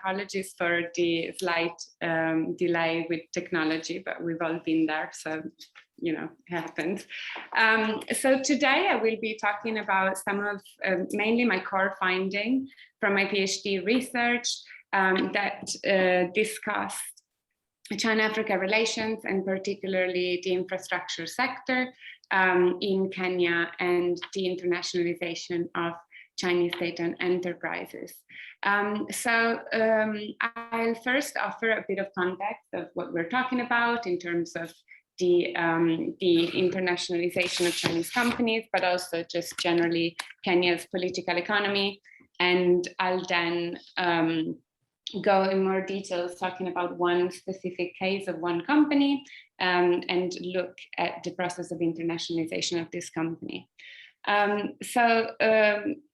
apologies for the slight delay with technology, but we've all been there, so you know, it happens. So today I will be talking about some of mainly my core finding from my PhD research that discussed China-Africa relations, and particularly the infrastructure sector in Kenya and the internationalization of Chinese state-owned enterprises. I'll first offer a bit of context of what we're talking about in terms of the internationalization of Chinese companies, but also just generally Kenya's political economy. And I'll then go in more details talking about one specific case of one company and look at the process of internationalization of this company.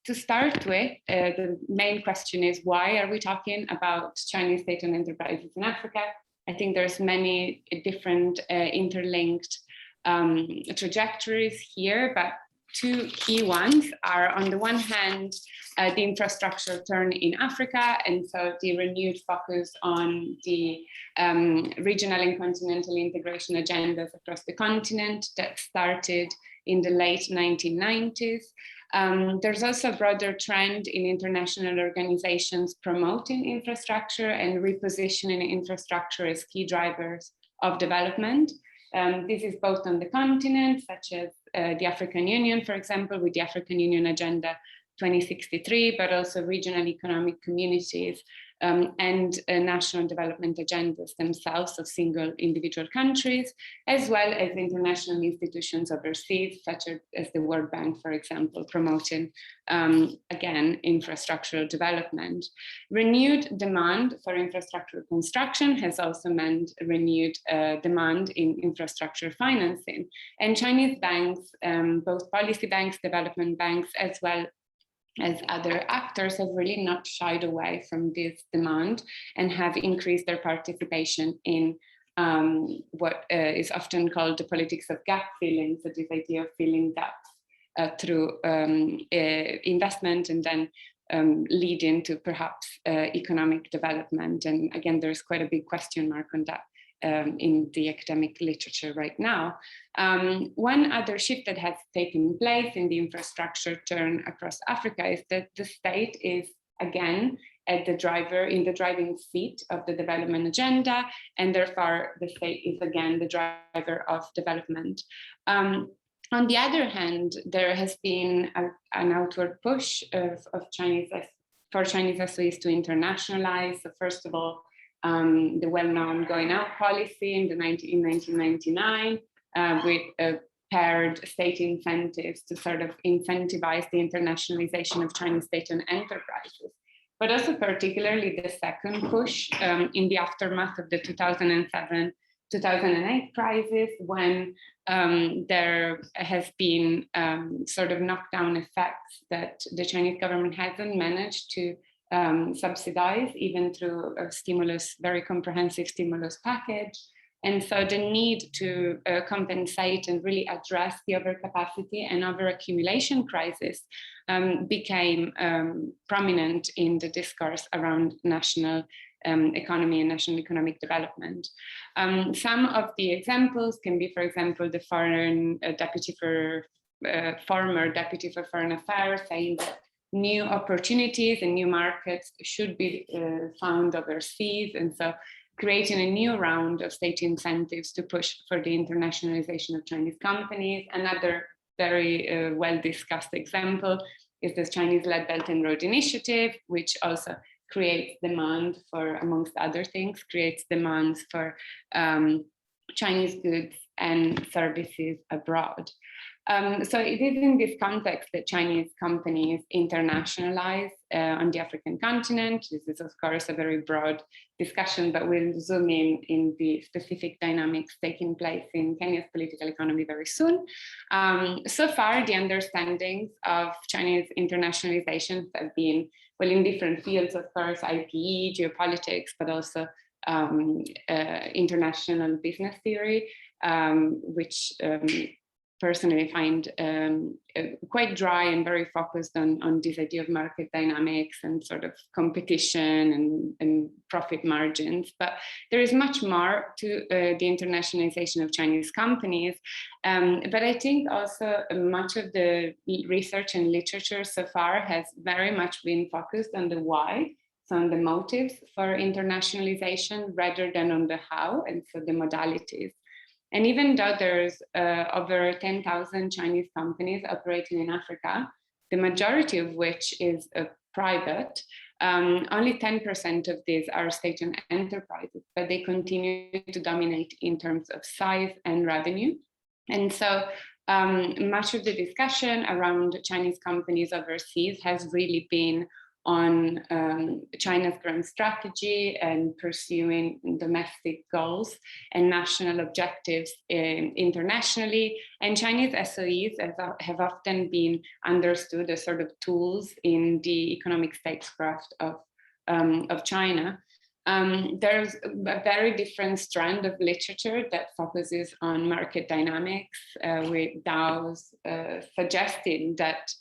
To start with, the main question is, why are we talking about Chinese state-owned enterprises in Africa? I think there's many different interlinked trajectories here, but two key ones are, on the one hand, the infrastructure turn in Africa, and so the renewed focus on the regional and continental integration agendas across the continent that started in the late 1990s. There's also a broader trend in international organizations promoting infrastructure and repositioning infrastructure as key drivers of development. This is both on the continent, such as the African Union, for example, with the African Union Agenda 2063, but also regional economic communities and national development agendas themselves of single individual countries, as well as international institutions overseas, such as the World Bank, for example, promoting, again, infrastructural development. Renewed demand for infrastructure construction has also meant renewed demand in infrastructure financing. And Chinese banks, both policy banks, development banks, as well as other actors, have really not shied away from this demand and have increased their participation in what is often called the politics of gap filling, so this idea of filling gaps through investment and then leading to perhaps economic development. And again, there's quite a big question mark on that in the academic literature right now. One other shift that has taken place in the infrastructure turn across Africa is that the state is again at the driving seat of the development agenda, and therefore the state is again the driver of development. On the other hand, there has been an outward push for Chinese SOEs to internationalize. So first of all, the well-known going out policy in 1999 with paired state incentives to sort of incentivize the internationalization of Chinese state-owned enterprises, but also particularly the second push in the aftermath of the 2007-2008 crisis, when there has been sort of knockdown effects that the Chinese government hasn't managed to subsidize, even through a very comprehensive stimulus package. And so the need to compensate and really address the overcapacity and overaccumulation crisis became prominent in the discourse around national economy and national economic development. Some of the examples can be, for example, the former deputy for Foreign Affairs saying that new opportunities and new markets should be found overseas, and so creating a new round of state incentives to push for the internationalization of Chinese companies. Another very well-discussed example is the Chinese-led Belt and Road Initiative, which also creates demand for, amongst other things, creates demands for Chinese goods and services abroad. So it is in this context that Chinese companies internationalize on the African continent. This is, of course, a very broad discussion, but we'll zoom in the specific dynamics taking place in Kenya's political economy very soon. So far, the understandings of Chinese internationalization have been, well, in different fields, of course, IPE, geopolitics, but also international business theory, which personally find quite dry and very focused on this idea of market dynamics and sort of competition and profit margins. But there is much more to the internationalization of Chinese companies. But I think also much of the research and literature so far has very much been focused on the why, so on the motives for internationalization rather than on the how and so the modalities. And even though there's over 10,000 Chinese companies operating in Africa, the majority of which is private, only 10% of these are state-owned enterprises, but they continue to dominate in terms of size and revenue. And so much of the discussion around Chinese companies overseas has really been on China's grand strategy and pursuing domestic goals and national objectives internationally. And Chinese SOEs have often been understood as sort of tools in the economic statecraft of China. There's a very different strand of literature that focuses on market dynamics, with DAOs suggesting that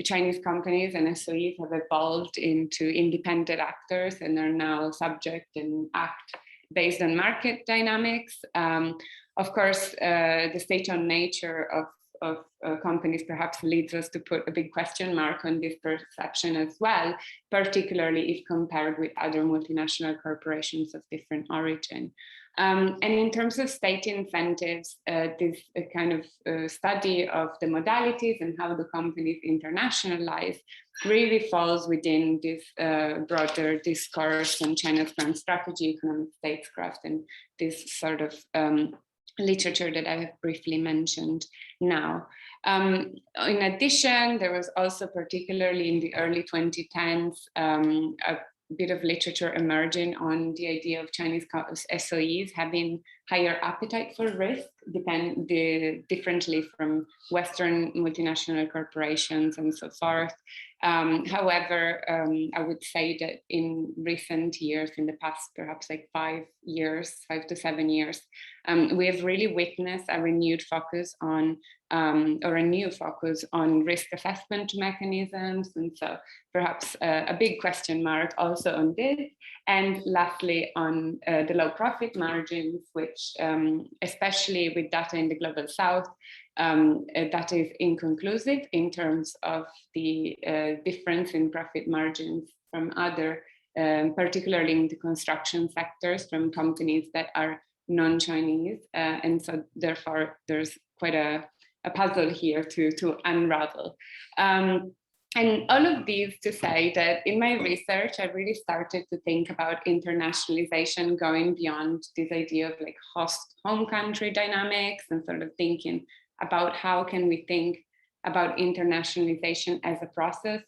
Chinese companies and SOEs have evolved into independent actors and are now subject and act based on market dynamics. Of course, the state-owned nature of companies perhaps leads us to put a big question mark on this perception as well, particularly if compared with other multinational corporations of different origin. And in terms of state incentives, this kind of study of the modalities and how the companies internationalize really falls within this broader discourse on China's grand strategy, economic statecraft, and this sort of literature that I have briefly mentioned now. In addition, there was also, particularly in the early 2010s, a bit of literature emerging on the idea of Chinese SOEs having higher appetite for risk, differently from Western multinational corporations and so forth. However, I would say that in recent years, in the past perhaps like 5 to 7 years, we have really witnessed a renewed focus on, or a new focus on risk assessment mechanisms. And so perhaps a big question mark also on this. And lastly, on the low profit margins, which especially with data in the global south, that is inconclusive in terms of the difference in profit margins from other, particularly in the construction sectors, from companies that are non-Chinese. And so therefore there's quite a puzzle here to unravel. And all of these to say that in my research, I really started to think about internationalization going beyond this idea of like host home country dynamics, and sort of thinking about how can we think about internationalization as a process.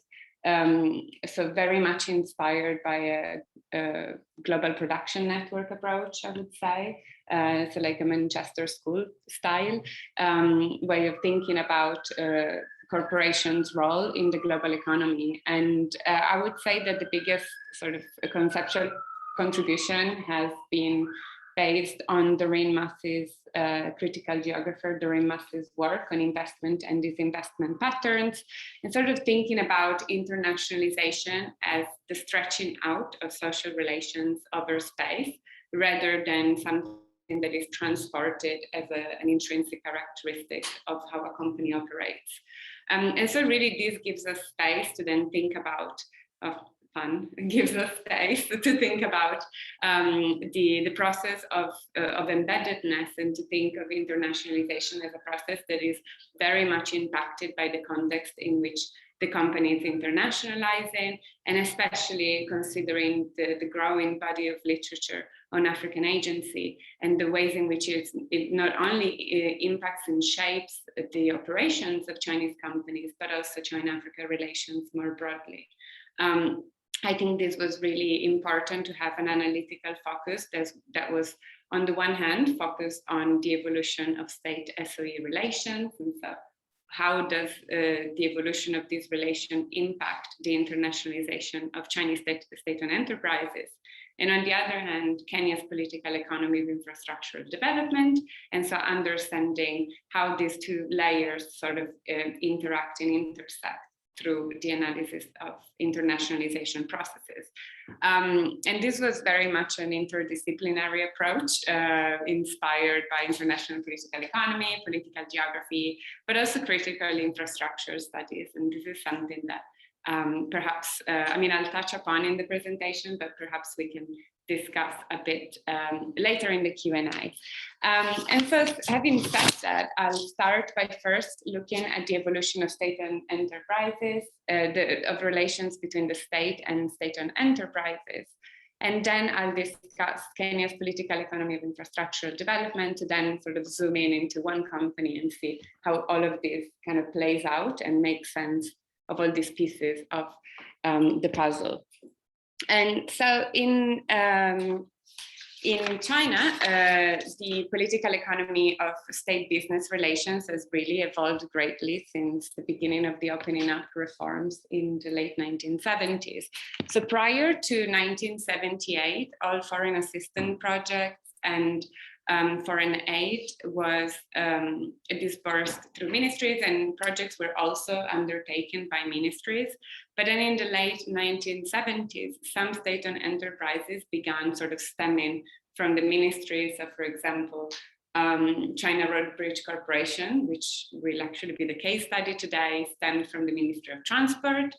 So very much inspired by a global production network approach, I would say. So like a Manchester School style way of thinking about corporations' role in the global economy. And I would say that the biggest sort of conceptual contribution has been based on Doreen Massey's critical geographer Doreen Massey's work on investment and disinvestment patterns, and sort of thinking about internationalization as the stretching out of social relations over space, rather than something that is transported as an intrinsic characteristic of how a company operates. And so really this gives us space to then think about, gives us space to think about the process of embeddedness, and to think of internationalization as a process that is very much impacted by the context in which the company is internationalizing, and especially considering the growing body of literature on African agency and the ways in which it not only impacts and shapes the operations of Chinese companies, but also China-Africa relations more broadly. I think this was really important to have an analytical focus that was, on the one hand, focused on the evolution of state-SOE relations, and so how does the evolution of this relation impact the internationalization of Chinese state-owned enterprises? And on the other hand, Kenya's political economy of infrastructural development, and so understanding how these two layers sort of interact and intersect through the analysis of internationalization processes. And this was very much an interdisciplinary approach, inspired by international political economy, political geography, but also critical infrastructure studies. And this is something that perhaps, I mean, I'll touch upon in the presentation, but perhaps we can discuss a bit later in the Q&A. And so, having said that, I'll start by first looking at the evolution of state-owned enterprises, of relations between the state and state-owned enterprises. And then I'll discuss Kenya's political economy of infrastructural development, to then sort of zoom in into one company and see how all of this kind of plays out and makes sense of all these pieces of the puzzle. And so in China, the political economy of state-business relations has really evolved greatly since the beginning of the opening up reforms in the late 1970s. So prior to 1978, all foreign assistance projects and foreign aid was disbursed through ministries, and projects were also undertaken by ministries. But then in the late 1970s, some state-owned enterprises began sort of stemming from the ministries. So for example, China Road Bridge Corporation, which will actually be the case study today, stemmed from the Ministry of Transport.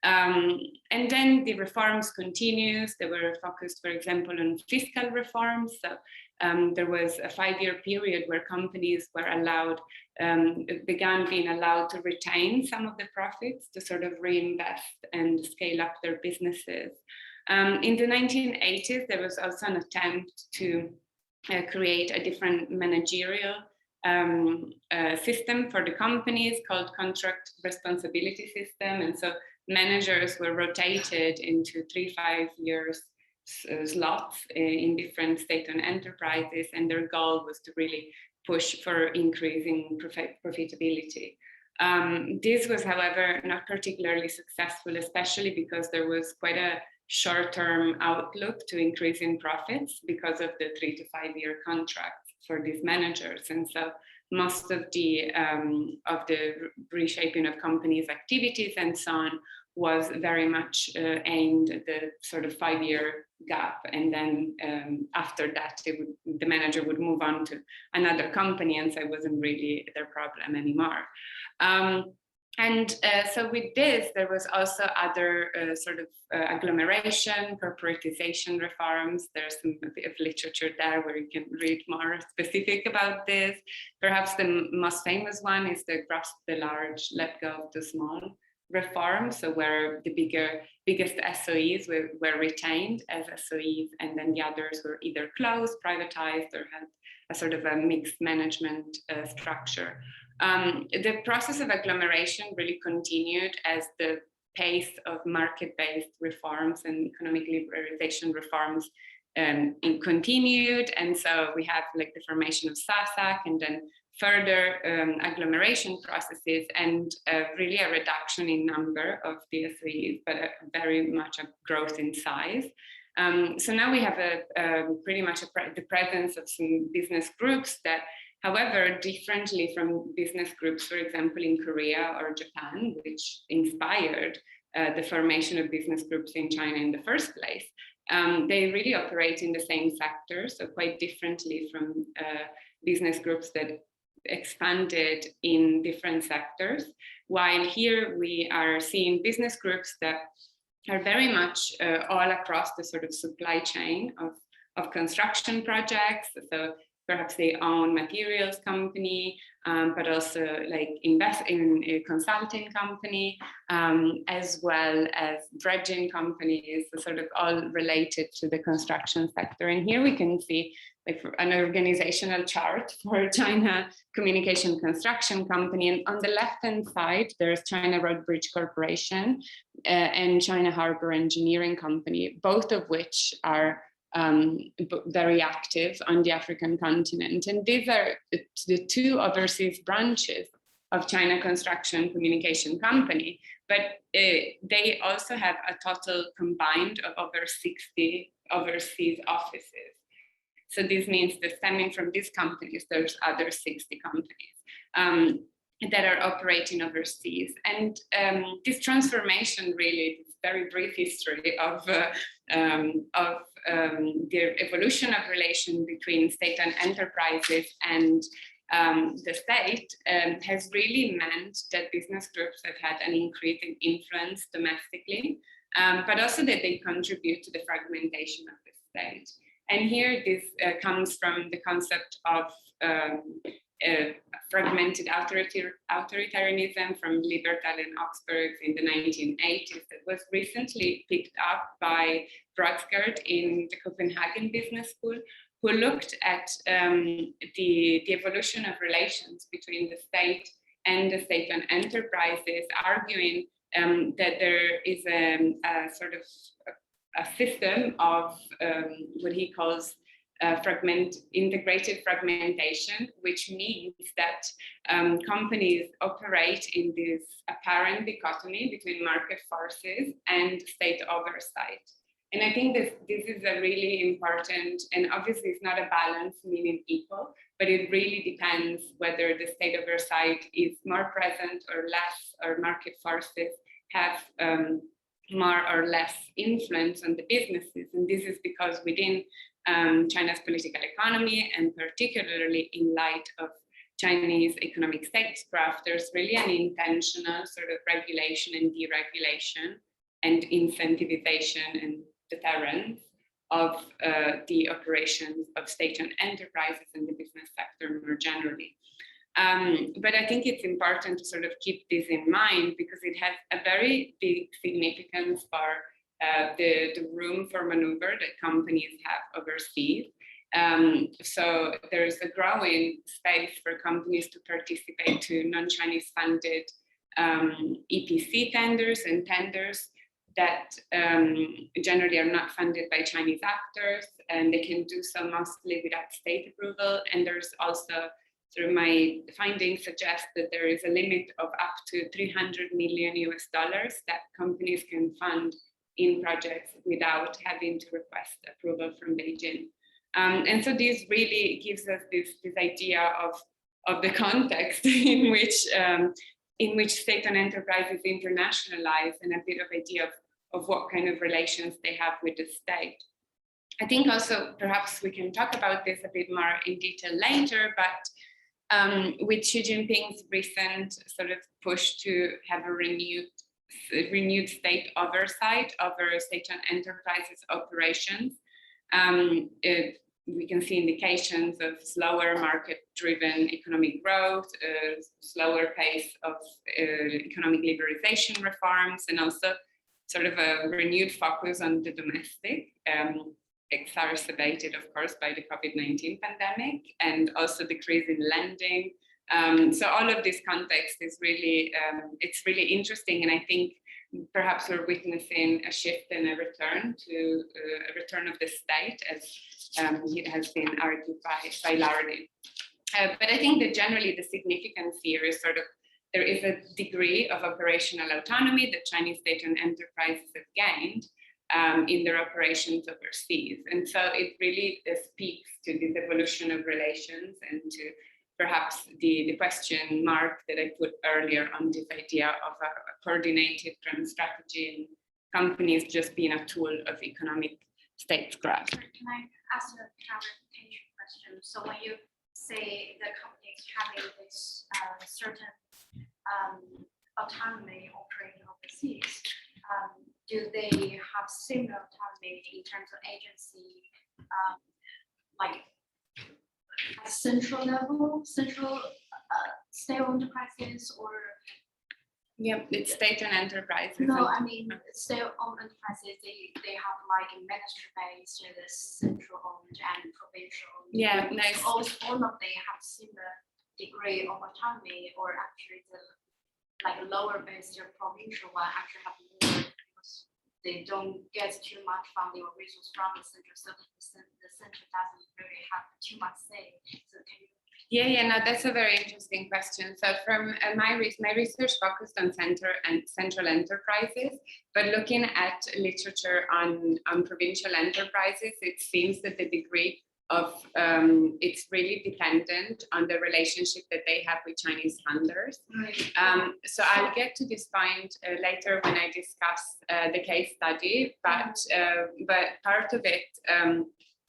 And then the reforms continued. They were focused, for example, on fiscal reforms. So there was a 5-year period where companies were allowed, began being allowed to retain some of the profits to sort of reinvest and scale up their businesses. In the 1980s, there was also an attempt to create a different managerial system for the companies called contract responsibility system. And so managers were rotated into 3 5-year slots in different state-owned enterprises, and their goal was to really push for increasing profitability. This was, however, not particularly successful, especially because there was quite a short-term outlook to increasing profits because of the 3 to 5 year contracts for these managers. And so most of the reshaping of companies' activities and so on was very much aimed at the sort of 5-year gap. And then after that, the manager would move on to another company, and so it wasn't really their problem anymore. So with this, there was also other sort of agglomeration, corporatization reforms. There's some bit of literature there where you can read more specific about this. Perhaps the most famous one is the grasp the large, let go of the small reform. So where the biggest SOEs were retained as SOEs, and then the others were either closed, privatized, or had a sort of a mixed management structure. The process of agglomeration really continued as the pace of market-based reforms and economic liberalization reforms continued. And so we have like the formation of SASAC, and then further agglomeration processes, and really a reduction in number of DSVs, but very much a growth in size. So now we have pretty much the presence of some business groups that, however, differently from business groups, for example, in Korea or Japan, which inspired the formation of business groups in China in the first place, they really operate in the same sector, so quite differently from business groups that expanded in different sectors. While here we are seeing business groups that are very much all across the sort of supply chain of construction projects. So perhaps they own materials company, but also like invest in a consulting company, as well as dredging companies, so sort of all related to the construction sector. And here we can see like an organizational chart for China Communication Construction Company. And on the left-hand side, there's China Road Bridge Corporation and China Harbor Engineering Company, both of which are very active on the African continent. And these are the two overseas branches of China Construction Communication Company, but they also have a total combined of over 60 overseas offices. So this means that stemming from these companies, there's other 60 companies that are operating overseas. And this transformation, really, this very brief history of the evolution of relation between state-owned enterprises and the state has really meant that business groups have had an increasing influence domestically, but also that they contribute to the fragmentation of the state. And here this comes from the concept of fragmented authoritarianism from Libertal and Oxford in the 1980s that was recently picked up by Brodsgard in the Copenhagen Business School, who looked at the evolution of relations between the state and the state-owned enterprises, arguing that there is a sort of a system of what he calls integrated fragmentation, which means that companies operate in this apparent dichotomy between market forces and state oversight. And I think this is a really important, and obviously it's not a balance meaning equal, but it really depends whether the state oversight is more present or less, or market forces have more or less influence on the businesses. And this is because within China's political economy, and particularly in light of Chinese economic statecraft, there's really an intentional sort of regulation and deregulation and incentivization and deterrence of the operations of state-owned enterprises and the business sector more generally. But I think it's important to sort of keep this in mind because it has a very big significance for the room for maneuver that companies have overseas. So there's a growing space for companies to participate to non-Chinese funded EPC tenders and tenders that generally are not funded by Chinese actors, and they can do so mostly without state approval. And there's also, through my findings suggest that there is a limit of up to $300 million that companies can fund in projects without having to request approval from Beijing. And so this really gives us this idea of the context in which state-owned enterprises internationalize, and a bit of idea of what kind of relations they have with the state. I think also perhaps we can talk about this a bit more in detail later, but with Xi Jinping's recent sort of push to have a renewed state oversight over state-owned enterprises operations, we can see indications of slower market-driven economic growth, slower pace of economic liberalization reforms, and also sort of a renewed focus on the domestic, exacerbated, of course, by the COVID-19 pandemic, and also decrease in lending. So all of this context is really, it's really interesting, and I think perhaps we're witnessing a shift and a return of the state, as it has been argued by Lardy. But I think that generally the significance here is sort of, there is a degree of operational autonomy that Chinese state-owned enterprises have gained in their operations overseas. And so it really speaks to this evolution of relations and to perhaps the question mark that I put earlier on this idea of a coordinated grand strategy and companies just being a tool of economic statecraft. Can I ask a clarification question? So when you say the companies having this certain autonomy operating overseas, do they have similar autonomy in terms of agency, like at central level, central state-owned enterprises, or? Yeah, it's state-owned enterprises. No, I mean state-owned enterprises. They have like ministry-based, central-owned and provincial-owned. Yeah, nice. All of them have similar degree of autonomy, or actually the like lower-based or provincial one actually have more. they don't get too much funding or resource from the center, so the center doesn't really have too much say. So can you? Yeah, no, that's a very interesting question. So from my research focused on central enterprises, but looking at literature on provincial enterprises, it seems that the degree of it's really dependent on the relationship that they have with Chinese funders. Right. So I'll get to this point later when I discuss the case study, but part of it,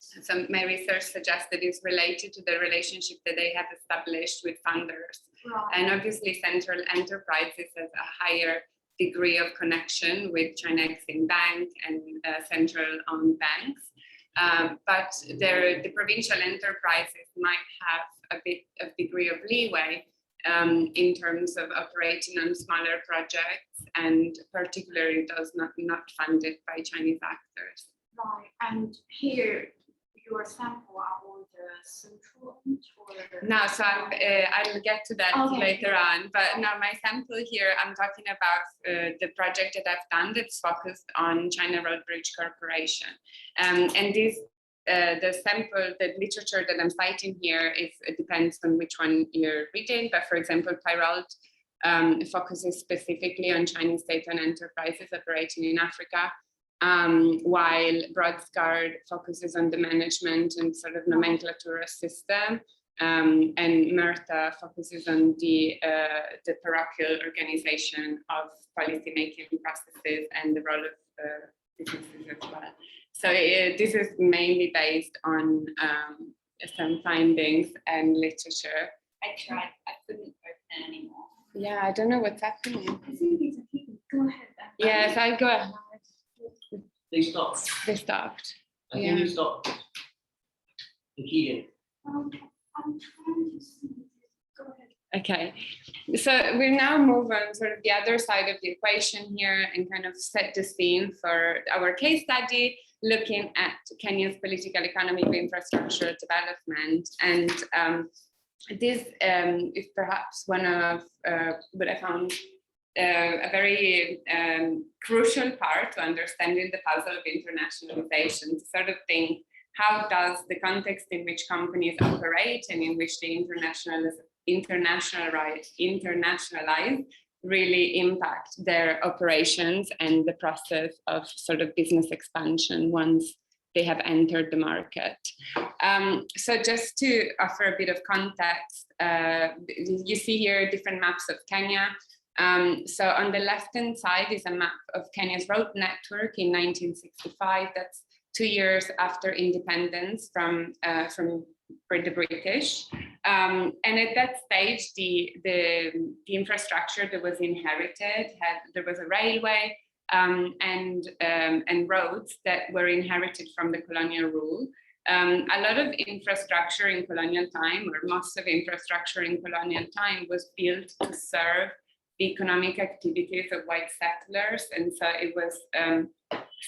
so my research suggests that it's related to the relationship that they have established with funders. Right. And obviously central enterprises has a higher degree of connection with China Exim Bank and central owned banks. But the provincial enterprises might have a bit of degree of leeway in terms of operating on smaller projects, and particularly those not funded by Chinese actors. Right, and here your sample are all the central or? No, so I'll get to that later on. But now my sample here, I'm talking about the project that I've done that's focused on China Road Bridge Corporation. And this, the sample, the literature that I'm citing here, it depends on which one you're reading. But for example, Pyrold focuses specifically on Chinese state-owned enterprises operating in Africa. While Broadsguard focuses on the management and sort of nomenclature system, and Murta focuses on the parochial organization of policy-making processes and the role of businesses as well. So this is mainly based on some findings and literature. I tried, I couldn't open anymore. Yeah, I don't know what's happening. I think it's okay. Go ahead. Yes, I'll go ahead. They stopped. They stopped. I think you stopped. The key did. I'm trying to see. Go ahead. Okay, so we'll now move on sort of the other side of the equation here and kind of set the scene for our case study, looking at Kenya's political economy of infrastructure development. And this is perhaps one of what I found a very crucial part to understanding the puzzle of internationalization, to sort of think, how does the context in which companies operate and in which they internationalize really impact their operations and the process of sort of business expansion once they have entered the market. So just to offer a bit of context, you see here different maps of Kenya. So on the left-hand side is a map of Kenya's road network in 1965. That's 2 years after independence from the British. And at that stage, the infrastructure that was inherited there was a railway and roads that were inherited from the colonial rule. A lot of infrastructure in colonial time, or most of infrastructure in colonial time, was built to serve the economic activities of white settlers. And so it was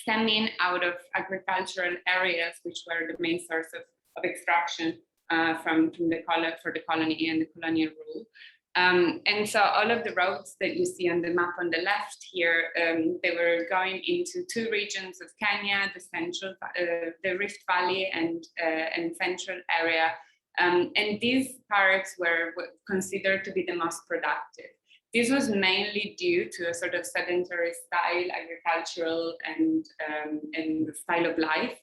stemming out of agricultural areas, which were the main source of extraction for the colony and the colonial rule. And so all of the roads that you see on the map on the left here, they were going into two regions of Kenya, the Rift Valley and central area. And these parts were considered to be the most productive. This was mainly due to a sort of sedentary style, agricultural and style of life,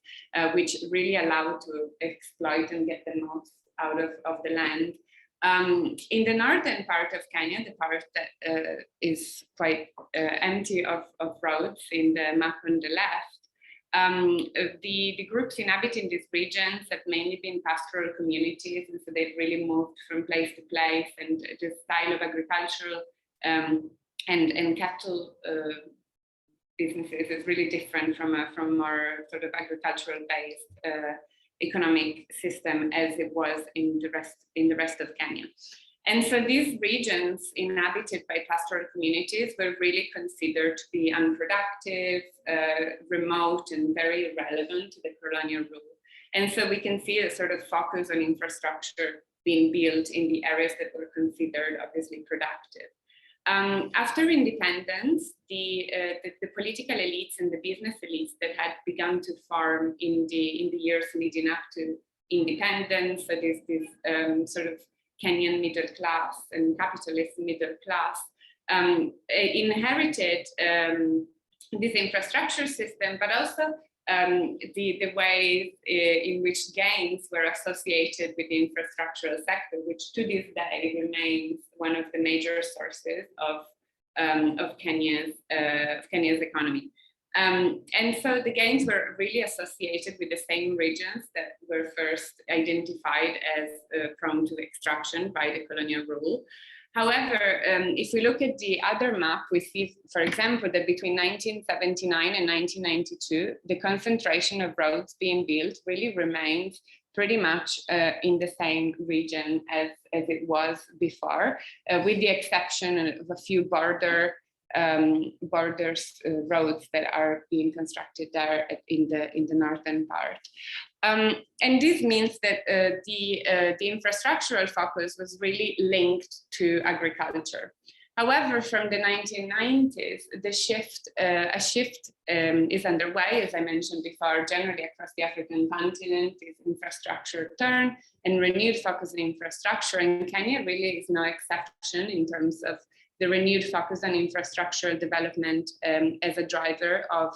which really allowed to exploit and get the most out of the land. In the northern part of Kenya, the part that is quite empty of roads in the map on the left, the groups inhabiting these regions have mainly been pastoral communities, and so they've really moved from place to place, and the style of agricultural and cattle businesses is really different from our sort of agricultural based economic system as it was in the rest of Kenya. And so these regions inhabited by pastoral communities were really considered to be unproductive, remote, and very irrelevant to the colonial rule. And so we can see a sort of focus on infrastructure being built in the areas that were considered obviously productive. After independence, the political elites and the business elites that had begun to form in the years leading up to independence, so this sort of Kenyan middle class and capitalist middle class, inherited this infrastructure system, but also the ways in which gains were associated with the infrastructural sector, which to this day remains one of the major sources of Kenya's economy. And so the gains were really associated with the same regions that were first identified as prone to extraction by the colonial rule. However, if we look at the other map, we see, for example, that between 1979 and 1992, the concentration of roads being built really remains pretty much in the same region as it was before, with the exception of a few borders roads that are being constructed there in the northern part. And this means that the infrastructural focus was really linked to agriculture. However, from the 1990s, a shift is underway, as I mentioned before, generally across the African continent, is infrastructure turn and renewed focus on infrastructure. And Kenya really is no exception in terms of the renewed focus on infrastructural development as a driver of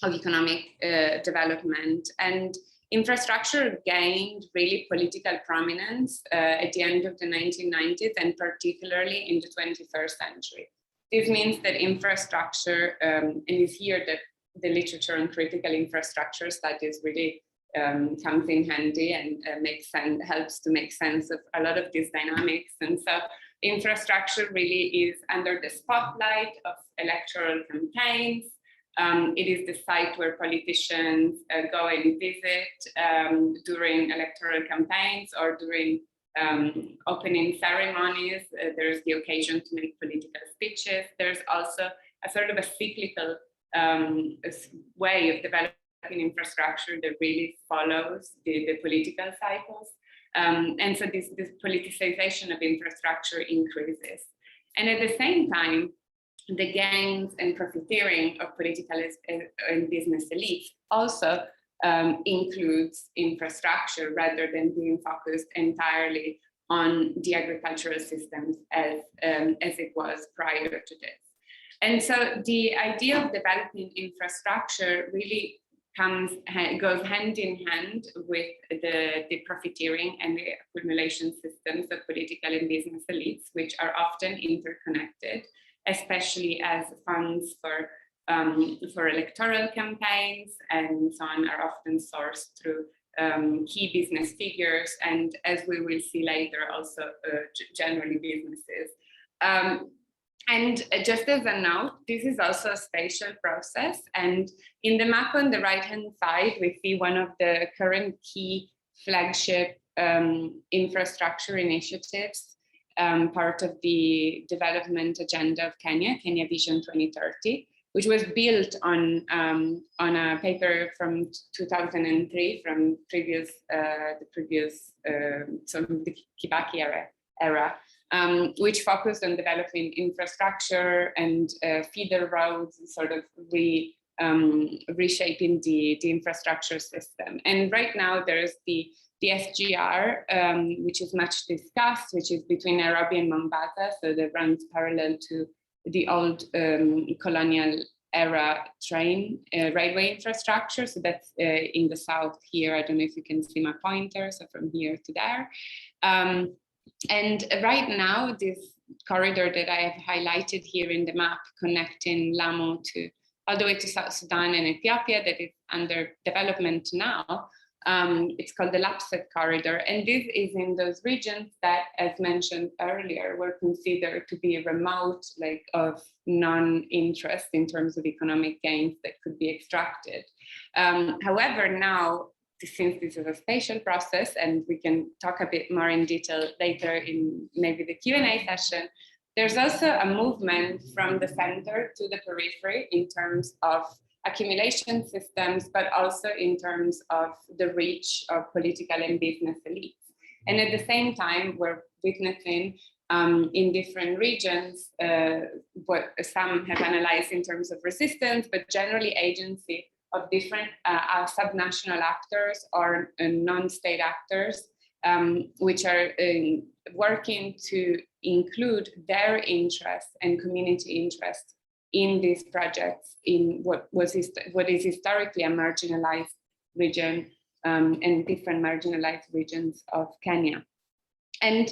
economic development. And infrastructure gained really political prominence at the end of the 1990s and particularly in the 21st century. This means that infrastructure, and it's here that the literature on critical infrastructure studies really comes in handy and helps to make sense of a lot of these dynamics. And so infrastructure really is under the spotlight of electoral campaigns. It is the site where politicians go and visit during electoral campaigns or during opening ceremonies. There's the occasion to make political speeches. There's also a sort of a cyclical way of developing infrastructure that really follows the political cycles. And so this politicization of infrastructure increases. And at the same time, the gains and profiteering of political and business elites also includes infrastructure rather than being focused entirely on the agricultural systems as it was prior to this. And so the idea of developing infrastructure really goes hand in hand with the profiteering and the accumulation systems of political and business elites, which are often interconnected, especially as funds for electoral campaigns and so on are often sourced through key business figures, and as we will see later, also generally businesses. And just as a note, this is also a spatial process. And in the map on the right-hand side, we see one of the current key flagship infrastructure initiatives, part of the development agenda of Kenya Vision 2030, which was built on a paper from 2003 from the previous sort of the Kibaki era. Which focused on developing infrastructure and feeder roads, sort of reshaping the infrastructure system. And right now there's the SGR, which is much discussed, which is between Nairobi and Mombasa, so that runs parallel to the old colonial era railway infrastructure. So that's in the south here. I don't know if you can see my pointer, so from here to there. And right now, this corridor that I have highlighted here in the map, connecting Lamu all the way to South Sudan and Ethiopia, that is under development now, it's called the Lapset corridor. And this is in those regions that, as mentioned earlier, were considered to be remote, like of non-interest in terms of economic gains that could be extracted. However, now, since this is a spatial process, and we can talk a bit more in detail later in maybe the Q&A session, there's also a movement from the center to the periphery in terms of accumulation systems, but also in terms of the reach of political and business elites. And at the same time, we're witnessing in different regions, what some have analyzed in terms of resistance, but generally agency of different subnational actors or non-state actors, which are working to include their interests and community interests in these projects in what is historically a marginalized region and different marginalized regions of Kenya. And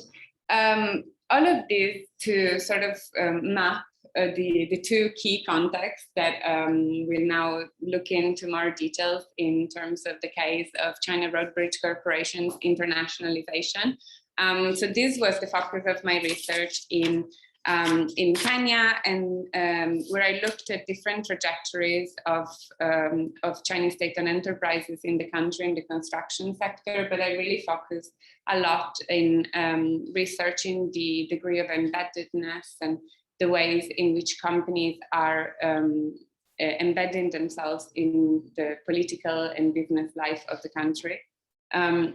all of this to sort of map the two key contexts that we'll now look into more details in terms of the case of China Road Bridge Corporation's internationalization. So this was the focus of my research in Kenya, and where I looked at different trajectories of Chinese state-owned enterprises in the country in the construction sector, but I really focused a lot in researching the degree of embeddedness and the ways in which companies are embedding themselves in the political and business life of the country. So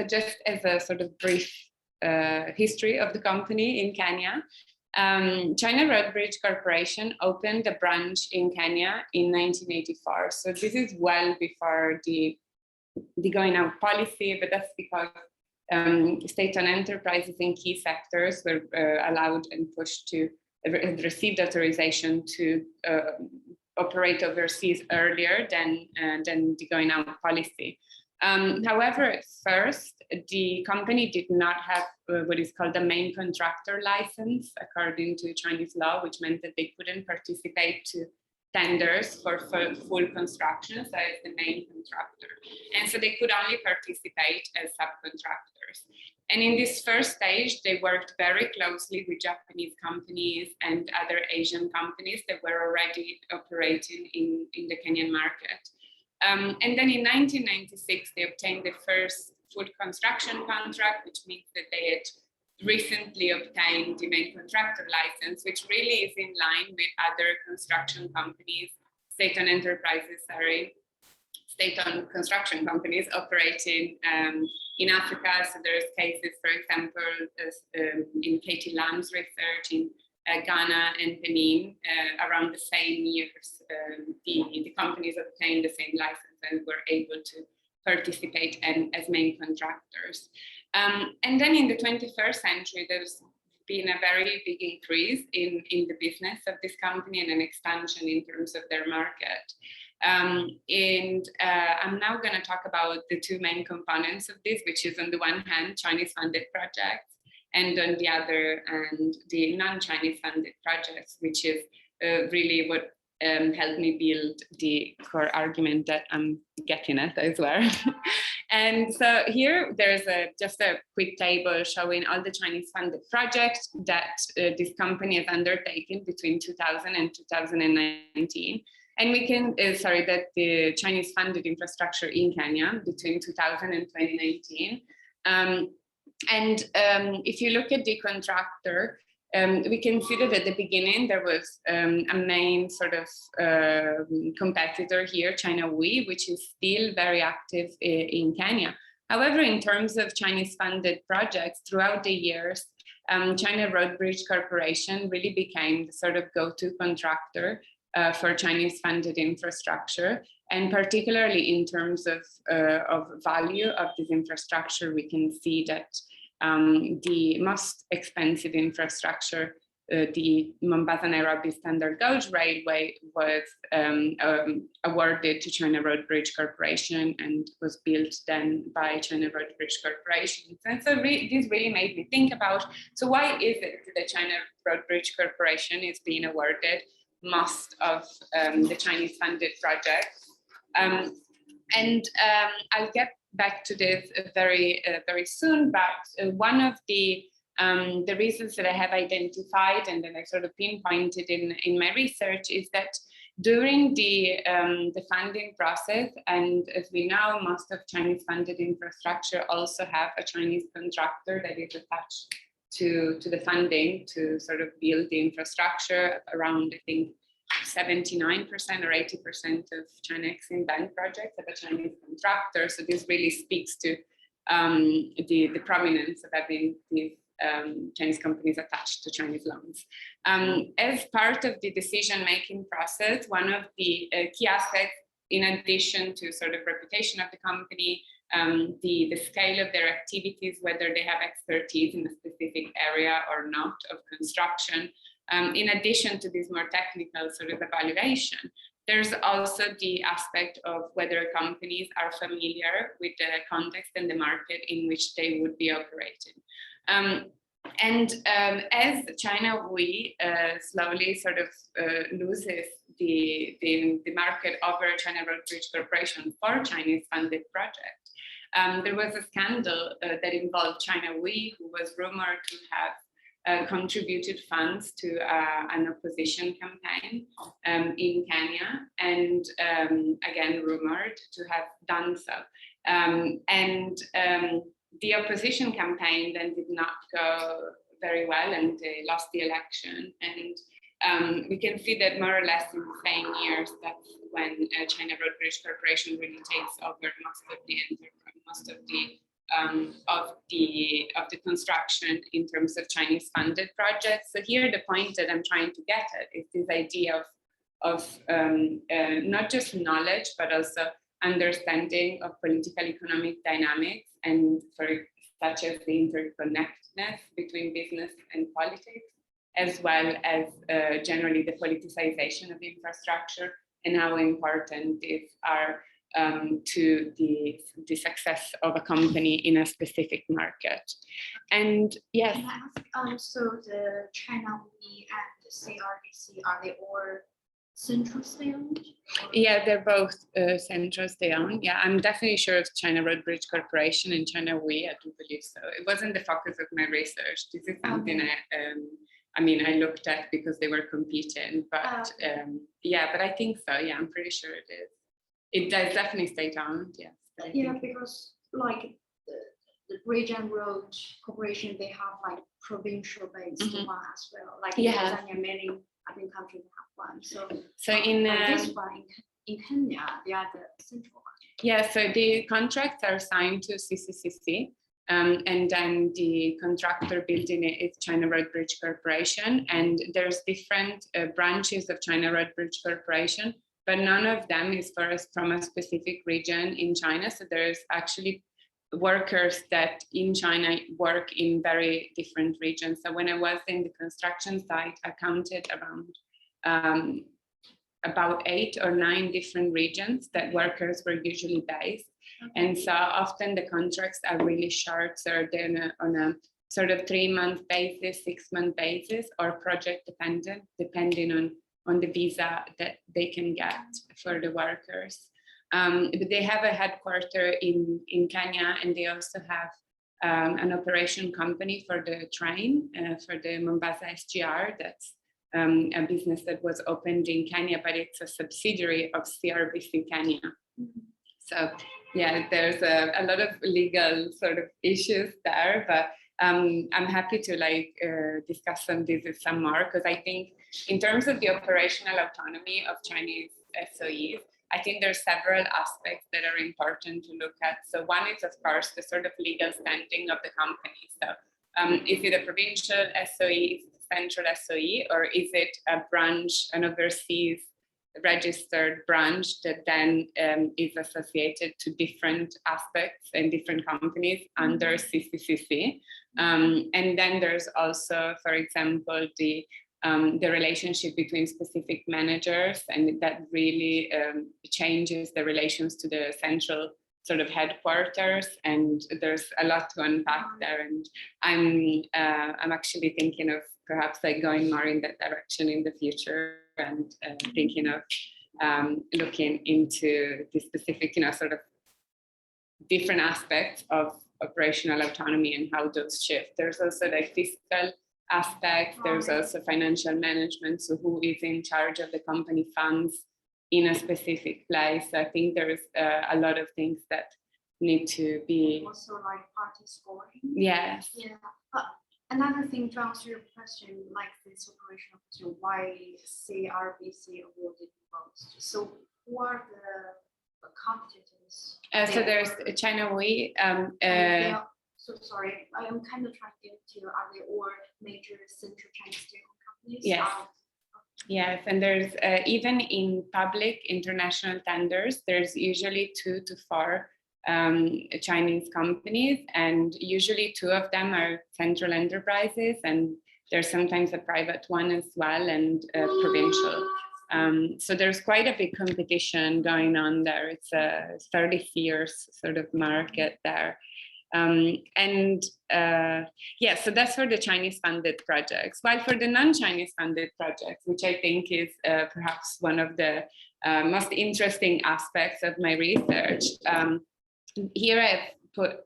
just as a sort of brief history of the company in Kenya, China Road Bridge Corporation opened a branch in Kenya in 1984. So this is well before the going out policy, but that's because state-owned enterprises in key sectors were allowed and pushed to received authorization to operate overseas earlier than the going out policy. However, at first, the company did not have what is called a main contractor license according to Chinese law, which meant that they couldn't participate to tenders for full construction, so as the main contractor. And so they could only participate as subcontractors. And in this first stage, they worked very closely with Japanese companies and other Asian companies that were already operating in the Kenyan market. And then in 1996, they obtained the first full construction contract, which means that they had recently obtained the main contractor license, which really is in line with other construction companies, state-owned enterprises, state-owned construction companies operating in Africa. So there's cases, for example, in Katie Lam's research in Ghana and Benin, around the same years, the companies obtained the same license and were able to participate as main contractors. And then in the 21st century, there's been a very big increase in the business of this company and an expansion in terms of their market. And I'm now going to talk about the two main components of this, which is on the one hand, Chinese funded projects, and on the other hand, the non-Chinese funded projects, which is really what helped me build the core argument that I'm getting at as well. And so here there's just a quick table showing all the Chinese funded projects that this company has undertaken between 2000 and 2019. And we can, that the Chinese funded infrastructure in Kenya between 2000 and 2019. If you look at the contractor, we can see that at the beginning there was a main sort of competitor here, China We, which is still very active in Kenya. However, in terms of Chinese funded projects throughout the years, China Road Bridge Corporation really became the sort of go-to contractor for Chinese funded infrastructure. And particularly in terms of value of this infrastructure, we can see that the most expensive infrastructure, the Mombasa-Nairobi Standard Gauge Railway, was awarded to China Road Bridge Corporation and was built then by China Road Bridge Corporation. And so this really made me think about, so why is it that China Road Bridge Corporation is being awarded most of the Chinese funded projects? I'll get back to this very soon, but one of the reasons that I have identified and then I sort of pinpointed in my research is that during the funding process, and as we know, most of Chinese funded infrastructure also have a Chinese contractor that is attached to the funding to sort of build the infrastructure. Around, I think, 79% or 80% of China Exim Bank projects have a Chinese contractor. So this really speaks to the prominence of having these Chinese companies attached to Chinese loans. As part of the decision-making process, one of the key aspects, in addition to sort of reputation of the company, the scale of their activities, whether they have expertise in a specific area or not of construction, in addition to this more technical sort of evaluation, there's also the aspect of whether companies are familiar with the context and the market in which they would be operating. As China slowly sort of loses the market over China Road Bridge Corporation for Chinese funded projects, there was a scandal that involved China We, who was rumored to have contributed funds to an opposition campaign in Kenya, and again rumored to have done so. The opposition campaign then did not go very well, and they lost the election. And we can see that more or less in the same years, that's when China Road Bridge Corporation really takes over most of the construction in terms of Chinese funded projects. So here the point that I'm trying to get at is this idea of not just knowledge, but also understanding of political economic dynamics, and such as the interconnectedness between business and politics, as well as generally the politicization of the infrastructure, and how important these are to the success of a company in a specific market. And yes. Can I ask, so the China We and the CRBC, are they all central state-owned? Yeah, they're both central state-owned. Yeah, I'm definitely sure of China Road Bridge Corporation and China We. I do believe so. It wasn't the focus of my research. This is something I looked at because they were competing, but yeah, but I think so. Yeah, I'm pretty sure it is. It does definitely state-owned. Yes. Yeah, because like the Bridge and Road Corporation, they have like provincial based one as well. Like in Tanzania, many other countries have one. So in this one in Kenya, they are the central one. Yeah, so the contracts are signed to CCCC, and then the contractor building it is China Road Bridge Corporation, and there's different branches of China Road Bridge Corporation, but none of them is from a specific region in China. So there's actually workers that in China work in very different regions. So when I was in the construction site, I counted around about 8 or 9 different regions that workers were usually based. And so often the contracts are really short, so they're on a sort of 3-month basis, 6-month basis, or project dependent, depending on the visa that they can get for the workers. But they have a headquarter in Kenya, and they also have an operation company for the train, for the Mombasa SGR. That's a business that was opened in Kenya, but it's a subsidiary of CRBC Kenya. So yeah, there's a lot of legal sort of issues there, but I'm happy to discuss some of this some more, because I think in terms of the operational autonomy of Chinese SOEs, I think there's several aspects that are important to look at. So one is, of course, the sort of legal standing of the company. So is it a provincial SOE, is it a central SOE, or is it a branch, an overseas registered branch that then is associated to different aspects and different companies under CCCC? And then there's also, for example, the relationship between specific managers, and that really changes the relations to the central sort of headquarters, and there's a lot to unpack there. And I'm actually thinking of perhaps going more in that direction in the future, and thinking of looking into the specific, sort of different aspects of operational autonomy and how those shift. There's also fiscal aspect, there's also financial management, so who is in charge of the company funds in a specific place. I think there's a lot of things that need to be also party scoring. Yes. Yeah. But another thing, to answer your question, this operational question, why CRBC awarded most? So who are the competitors? So there's China We. So sorry, I am kind of trying to get to, are they all major central Chinese state-owned companies? Yes. Yes, and there's even in public international tenders, there's usually 2 to 4 Chinese companies, and usually 2 of them are central enterprises, and there's sometimes a private one as well, and provincial. So there's quite a big competition going on there. It's a fairly fierce sort of market there. Yeah, so that's for the Chinese funded projects. While for the non-Chinese funded projects, which I think is perhaps one of the most interesting aspects of my research, here I've put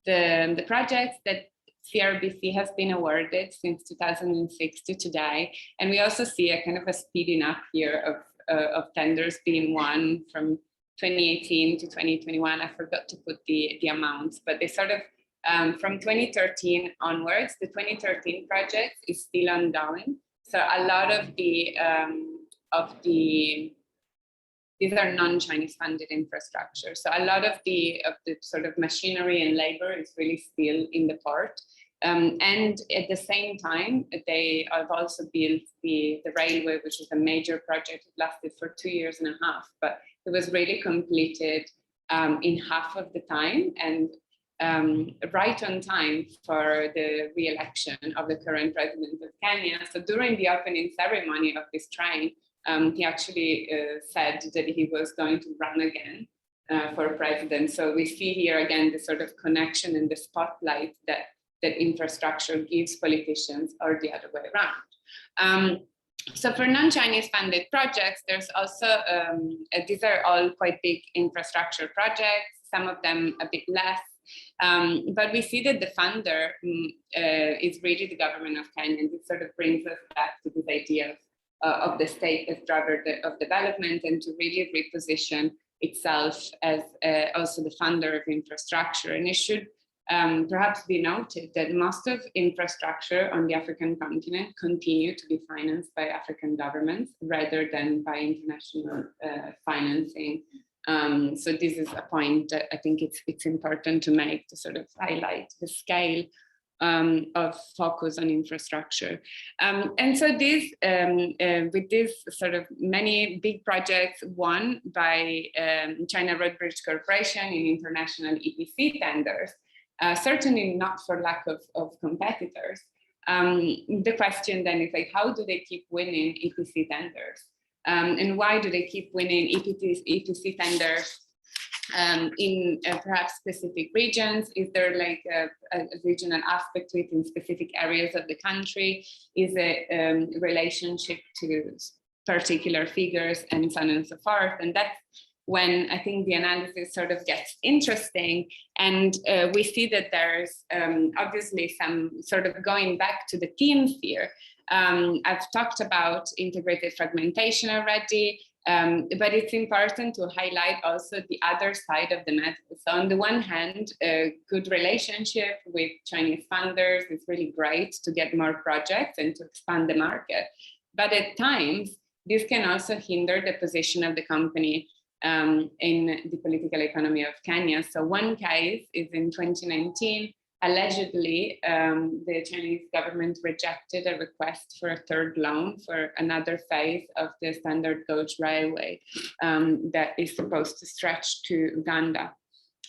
the projects that CRBC has been awarded since 2006 to today. And we also see a kind of a speeding up here of tenders being won from 2018 to 2021. I forgot to put the amounts, but they sort of, from 2013 onwards, the 2013 project is still ongoing. So a lot of these are non-Chinese funded infrastructure. So a lot of the sort of machinery and labor is really still in the port. And at the same time, they have also built the railway, which is a major project. It lasted for 2.5 years, but it was really completed in half of the time, and right on time for the re-election of the current president of Kenya. So during the opening ceremony of this train, he actually said that he was going to run again for president. So we see here again the sort of connection and the spotlight that infrastructure gives politicians, or the other way around. So for non-Chinese funded projects, there's also, these are all quite big infrastructure projects, some of them a bit less, but we see that the funder is really the government of Kenya. And this sort of brings us back to this idea of the state as driver of development, and to really reposition itself as also the funder of infrastructure. And it should perhaps be noted that most of infrastructure on the African continent continue to be financed by African governments rather than by international financing. So this is a point that I think it's important to make, to sort of highlight the scale of focus on infrastructure. And so this, with this sort of many big projects won by China Road Bridge Corporation in international EPC tenders, certainly not for lack of competitors. The question then is like, how do they keep winning EPC tenders? And why do they keep winning EPC tenders in perhaps specific regions? Is there like a regional aspect to it in specific areas of the country? Is it relationship to particular figures, and so on and so forth? And that's when I think the analysis sort of gets interesting, and we see that there's obviously some sort of going back to the themes here. I've talked about integrated fragmentation already, but it's important to highlight also the other side of the medal. So on the one hand, a good relationship with Chinese funders is really great to get more projects and to expand the market. But at times, this can also hinder the position of the company in the political economy of Kenya. So one case is in 2019, allegedly, the Chinese government rejected a request for a third loan for another phase of the Standard Gauge Railway that is supposed to stretch to Uganda.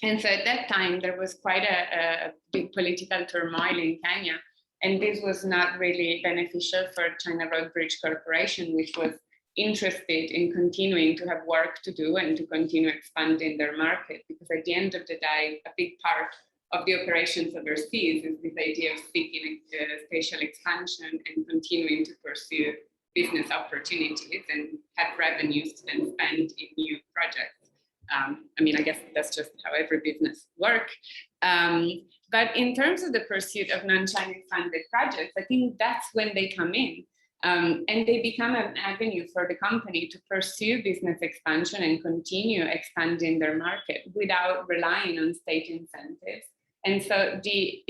And so at that time, there was quite a big political turmoil in Kenya. And this was not really beneficial for China Road Bridge Corporation, which was interested in continuing to have work to do and to continue expanding their market, because at the end of the day, a big part of the operations overseas is this idea of seeking spatial expansion and continuing to pursue business opportunities and have revenues to then spend in new projects. I mean, I guess that's just how every business works. But in terms of the pursuit of non-Chinese funded projects, I think that's when they come in. And they become an avenue for the company to pursue business expansion and continue expanding their market without relying on state incentives. And so the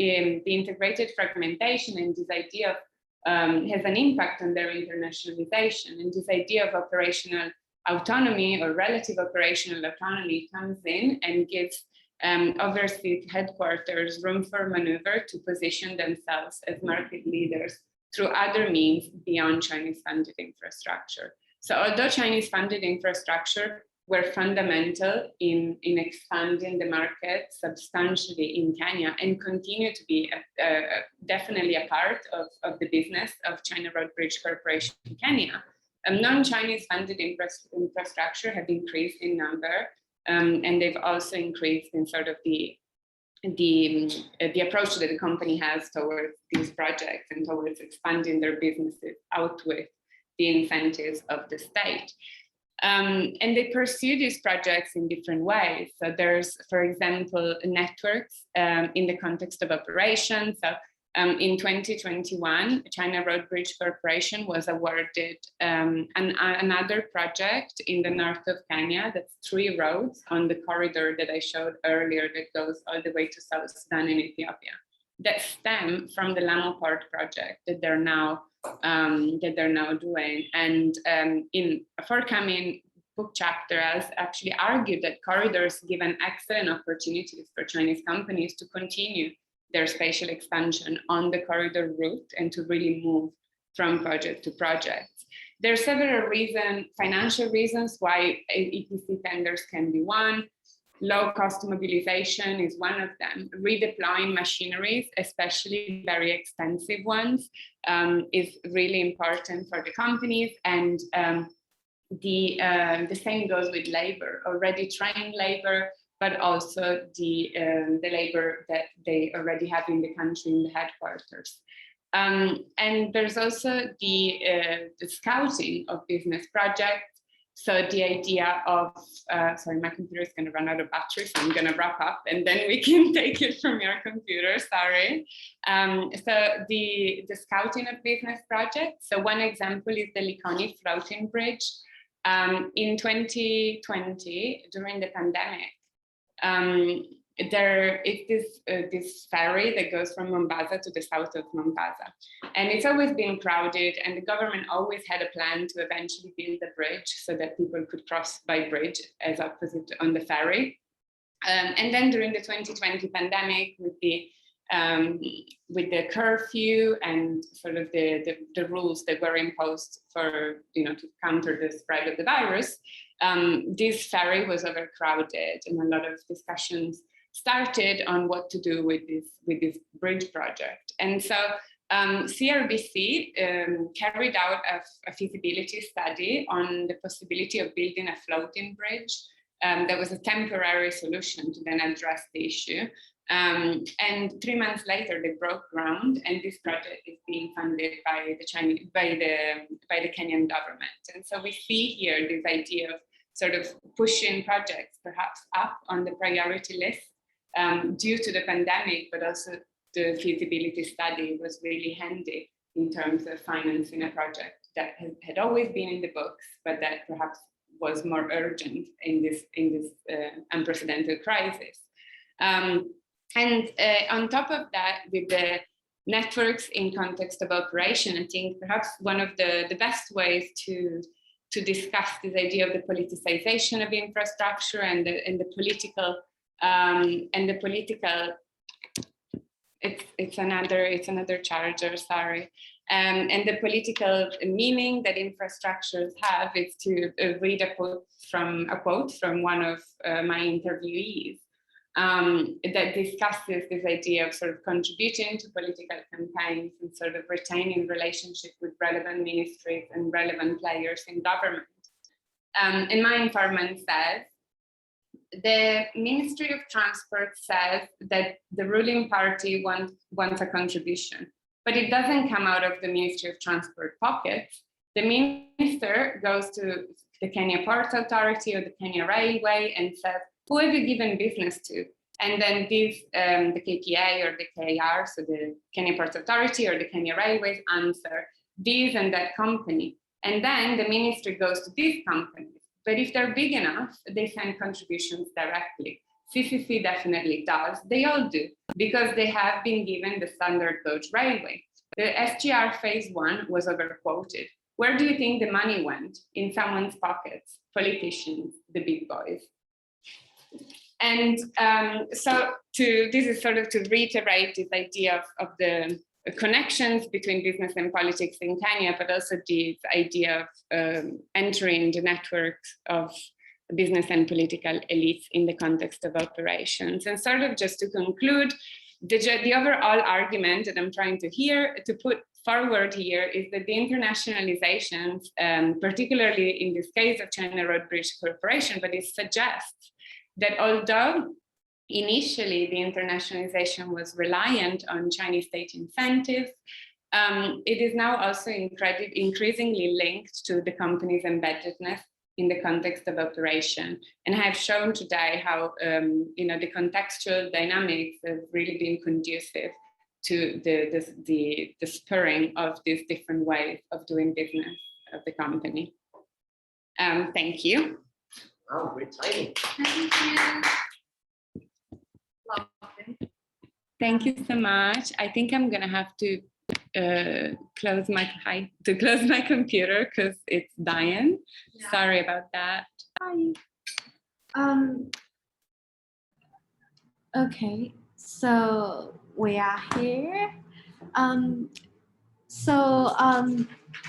integrated fragmentation and this idea of, has an impact on their internationalization, and this idea of operational autonomy or relative operational autonomy comes in and gives overseas headquarters room for maneuver to position themselves as market leaders through other means beyond Chinese funded infrastructure. So although Chinese funded infrastructure were fundamental in expanding the market substantially in Kenya and continue to be definitely a part of the business of China Road Bridge Corporation in Kenya, non-Chinese funded infrastructure have increased in number, and they've also increased in sort of the approach that the company has towards these projects and towards expanding their businesses out with the incentives of the state. And they pursue these projects in different ways. So there's, for example, networks in the context of operations. So in 2021, China Road Bridge Corporation was awarded another project in the north of Kenya. That's 3 roads on the corridor that I showed earlier that goes all the way to South Sudan and Ethiopia, that stem from the Lamu Port project that they're now doing. And in a forthcoming book chapter, I actually argued that corridors give an excellent opportunity for Chinese companies to continue their spatial expansion on the corridor route and to really move from project to project. There are several financial reasons why EPC tenders can be won. Low cost mobilization is one of them. Redeploying machineries, especially very expensive ones, is really important for the companies. And the same goes with labor, already trained labor, but also the labor that they already have in the country in the headquarters. And there's also the scouting of business projects. So the idea of, sorry, my computer is going to run out of battery, so I'm going to wrap up and then we can take it from your computer, sorry. So the scouting of business projects. So one example is the Likoni floating bridge. In 2020, during the pandemic, there is this ferry that goes from Mombasa to the south of Mombasa. And it's always been crowded, and the government always had a plan to eventually build a bridge so that people could cross by bridge as opposite on the ferry. And then during the 2020 pandemic, with the curfew and sort of the rules that were imposed for, to counter the spread of the virus, this ferry was overcrowded, and a lot of discussions started on what to do with this bridge project. And so CRBC carried out a feasibility study on the possibility of building a floating bridge that was a temporary solution to then address the issue. And 3 months later, they broke ground, and this project is being funded by the Kenyan government. And so we see here this idea of sort of pushing projects perhaps up on the priority list due to the pandemic, but also the feasibility study was really handy in terms of financing a project that had always been in the books, but that perhaps was more urgent in this unprecedented crisis. And on top of that, with the networks in context of operation, I think perhaps one of the best ways to discuss this idea of the politicization of infrastructure and the political it's another charger, sorry. And the political meaning that infrastructures have is to read a quote from one of my interviewees that discusses this idea of sort of contributing to political campaigns and sort of retaining relationship with relevant ministries and relevant players in government. And my informant says, the Ministry of Transport says that the ruling party wants a contribution, but it doesn't come out of the Ministry of Transport pockets. The minister goes to the Kenya Ports Authority or the Kenya Railway and says, who have you given business to? And then these, the KPA or the KR, so the Kenya Ports Authority or the Kenya Railways answer this and that company. And then the ministry goes to these companies. But if they're big enough, they send contributions directly. CCC definitely does. They all do, because they have been given the standard gauge railway. The SGR phase 1 was overquoted. Where do you think the money went? In someone's pockets, politicians, the big boys. And so this is sort of to reiterate this idea of the connections between business and politics in Kenya, but also the idea of entering the networks of business and political elites in the context of operations. And sort of just to conclude, the overall argument that I'm trying to put forward here is that the internationalizations, particularly in this case of China Road Bridge Corporation, but it suggests that although initially the internationalization was reliant on Chinese state incentives, it is now also increasingly linked to the company's embeddedness in the context of operation. And I have shown today how the contextual dynamics have really been conducive to the spurring of these different ways of doing business of the company. Thank you. Wow, great timing. Thank you. Lovely. Thank you so much. I think I'm gonna have to close my computer because it's dying. Yeah. Sorry about that. Bye. Okay, so we are here.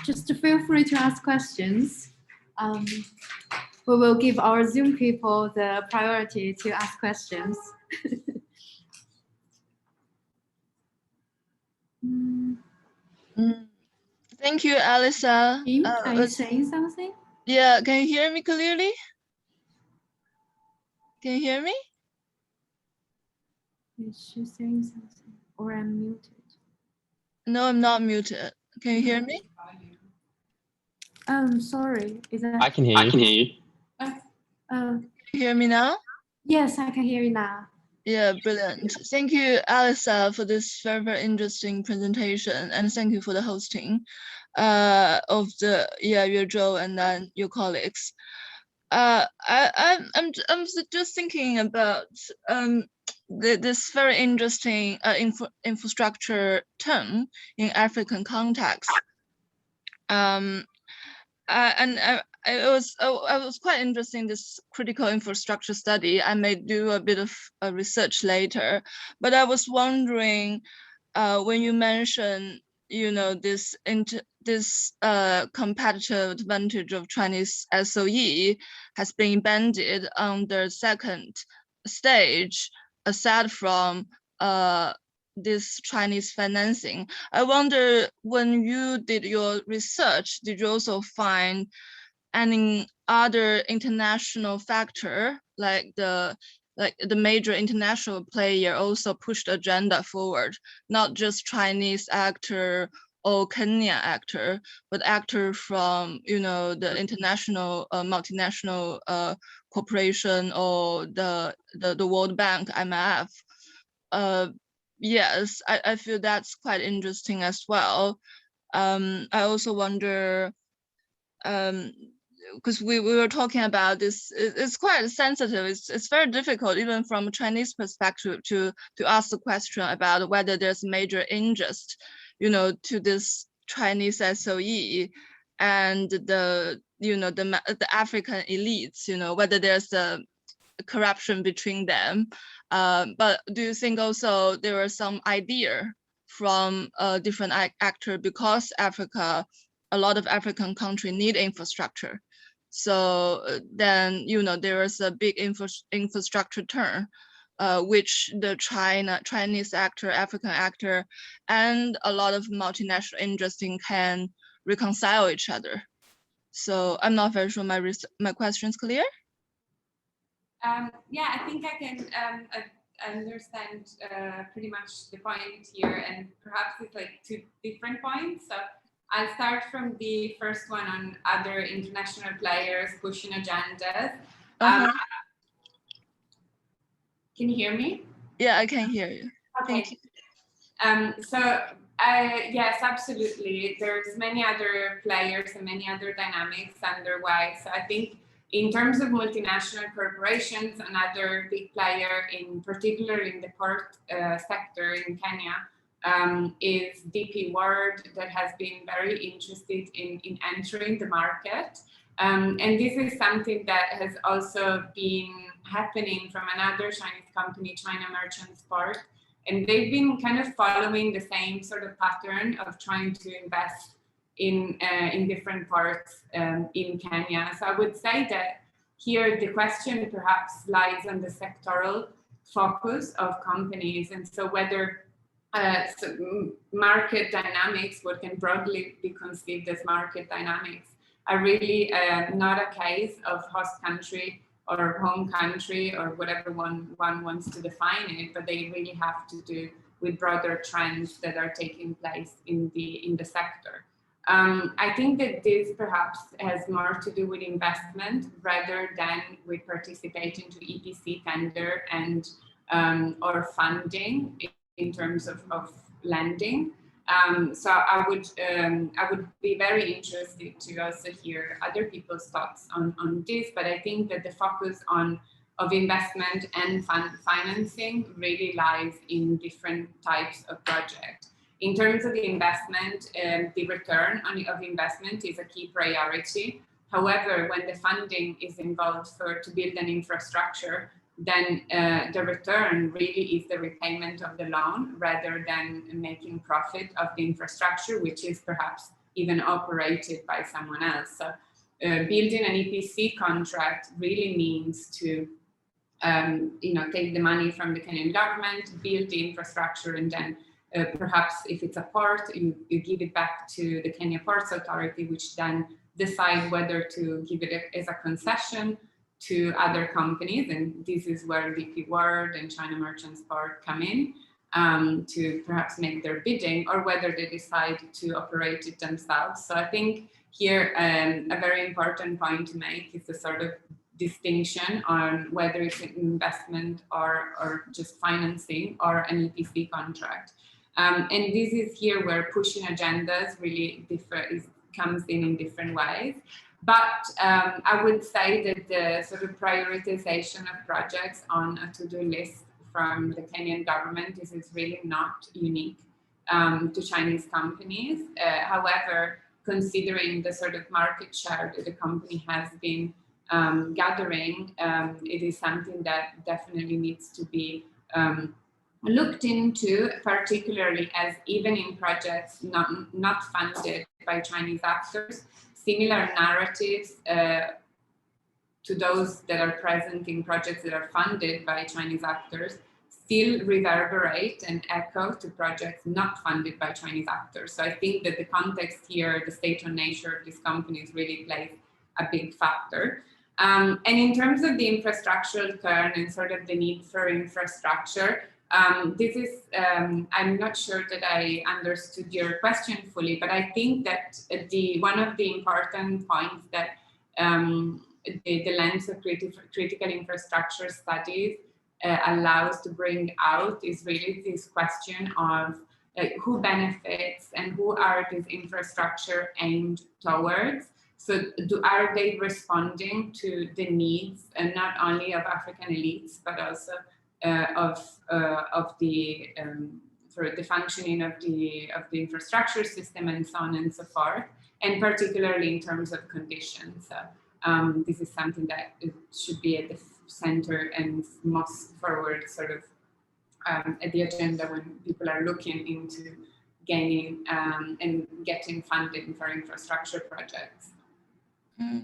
Just feel free to ask questions. We will give our Zoom people the priority to ask questions. Thank you, Elisa. Tim, are you saying something? Yeah, can you hear me clearly? Can you hear me? Is she saying something? Or I'm muted? No, I'm not muted. Can you hear me? Sorry. Is that? I can hear you. Can you hear me now? Yes, I can hear you now. Yeah, brilliant. Thank you, Elisa, for this very, very interesting presentation, and thank you for the hosting of your Joe and then your colleagues. I'm just thinking about this very interesting infrastructure term in African context. I was quite interested in this critical infrastructure study. I may do a bit of research later, but I was wondering when you mentioned, this competitive advantage of Chinese SOE has been banded on the second stage, aside from this Chinese financing. I wonder, when you did your research, did you also find any other international factor, like the major international player also pushed agenda forward, not just Chinese actor or Kenyan actor, but actor from the international multinational corporation or the World Bank, IMF. Yes, I feel that's quite interesting as well. I also wonder, because we were talking about this, it's quite sensitive. It's very difficult, even from a Chinese perspective, to ask the question about whether there's major interest, to this Chinese SOE and the African elites, whether there's a corruption between them. But do you think also there was some idea from a different actor, because Africa, a lot of African countries need infrastructure? So then, there is a big infrastructure turn, which the Chinese actor, African actor, and a lot of multinational interesting can reconcile each other. So I'm not very sure my question is clear. Yeah, I think I can understand pretty much the point here, and perhaps it's like two different points. So I'll start from the first one on other international players pushing agendas. Can you hear me? Yeah, I can hear you. Okay. Thank you. Yes, absolutely. There's many other players and many other dynamics underway. So I think in terms of multinational corporations, another big player, in particular in the port sector in Kenya, is DP World, that has been very interested in entering the market. And this is something that has also been happening from another Chinese company, China Merchants Port. And they've been kind of following the same sort of pattern of trying to invest in different parts in Kenya. So I would say that here the question perhaps lies on the sectoral focus of companies. And so whether market dynamics, what can broadly be conceived as market dynamics, are really not a case of host country or home country or whatever one wants to define it, but they really have to do with broader trends that are taking place in the sector. I think that this perhaps has more to do with investment rather than with participating to EPC tender and or funding in terms of lending. So I would be very interested to also hear other people's thoughts on this, but I think that the focus of investment and financing really lies in different types of projects. In terms of the investment, the return of investment is a key priority. However, when the funding is involved to build an infrastructure, then the return really is the repayment of the loan rather than making profit of the infrastructure, which is perhaps even operated by someone else. So building an EPC contract really means to take the money from the Kenyan government, build the infrastructure, and then perhaps if it's a port, you give it back to the Kenya Ports Authority, which then decide whether to give it as a concession to other companies, and this is where DP World and China Merchants Port come in to perhaps make their bidding, or whether they decide to operate it themselves. So I think here a very important point to make is the sort of distinction on whether it's an investment or just financing or an EPC contract. And this is here where pushing agendas really comes in different ways. But I would say that the sort of prioritization of projects on a to-do list from the Kenyan government is really not unique to Chinese companies. However, considering the sort of market share that the company has been gathering, it is something that definitely needs to be looked into, particularly as even in projects not funded by Chinese actors, similar narratives to those that are present in projects that are funded by Chinese actors still reverberate and echo to projects not funded by Chinese actors. So I think that the context here, the state-owned nature of these companies really plays a big factor. And in terms of the infrastructural turn and sort of the need for infrastructure, this is, I'm not sure that I understood your question fully, but I think that one of the important points that the lens of critical infrastructure studies allows to bring out is really this question of who benefits and who are these infrastructure aimed towards. So are they responding to the needs not only of African elites, but also of the sort of the functioning of the infrastructure system and so on and so forth, and particularly in terms of conditions. So this is something that it should be at the center and most forward sort of at the agenda when people are looking into gaining and getting funding for infrastructure projects.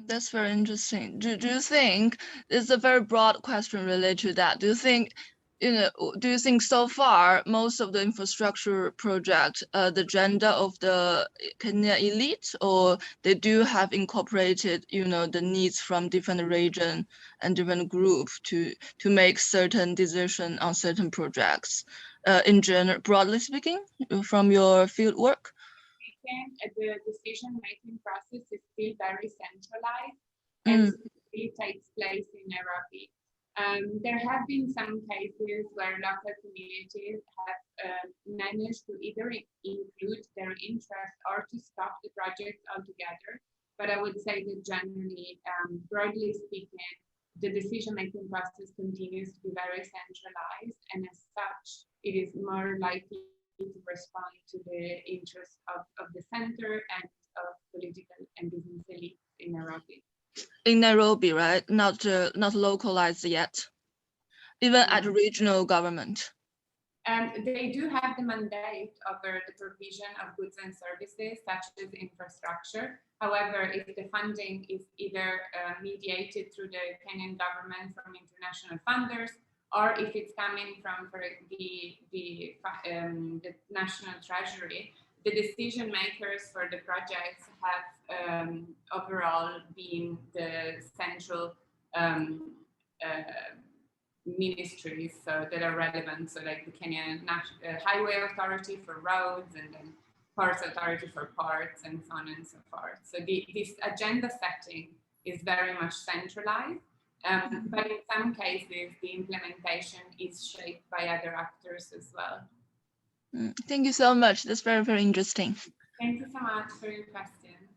That's very interesting. Do you think it's a very broad question related to that? Do you think, do you think so far most of the infrastructure project, the agenda of the Kenya elite, or they do have incorporated, the needs from different region and different groups to make certain decision on certain projects? In general, broadly speaking, from your field work? The decision-making process is still very centralized and it takes place in Nairobi. There have been some cases where local communities have managed to either include their interest or to stop the project altogether. But I would say that generally, broadly speaking, the decision-making process continues to be very centralized, and as such, it is more likely to respond to the interests of the center and of political and business elites in Nairobi. In Nairobi, right? Not localized yet, even at regional government. They do have the mandate over the provision of goods and services such as infrastructure. However, if the funding is either mediated through the Kenyan government from international funders, or if it's coming from the national treasury, the decision makers for the projects have overall been the central ministries that are relevant, so like the Kenyan Highway Authority for roads, and then Ports Authority for ports, and so on and so forth. So this agenda setting is very much centralized, but in some cases the implementation is shaped by other actors as well. Thank you so much. That's very, very interesting. Thank you so much for your questions.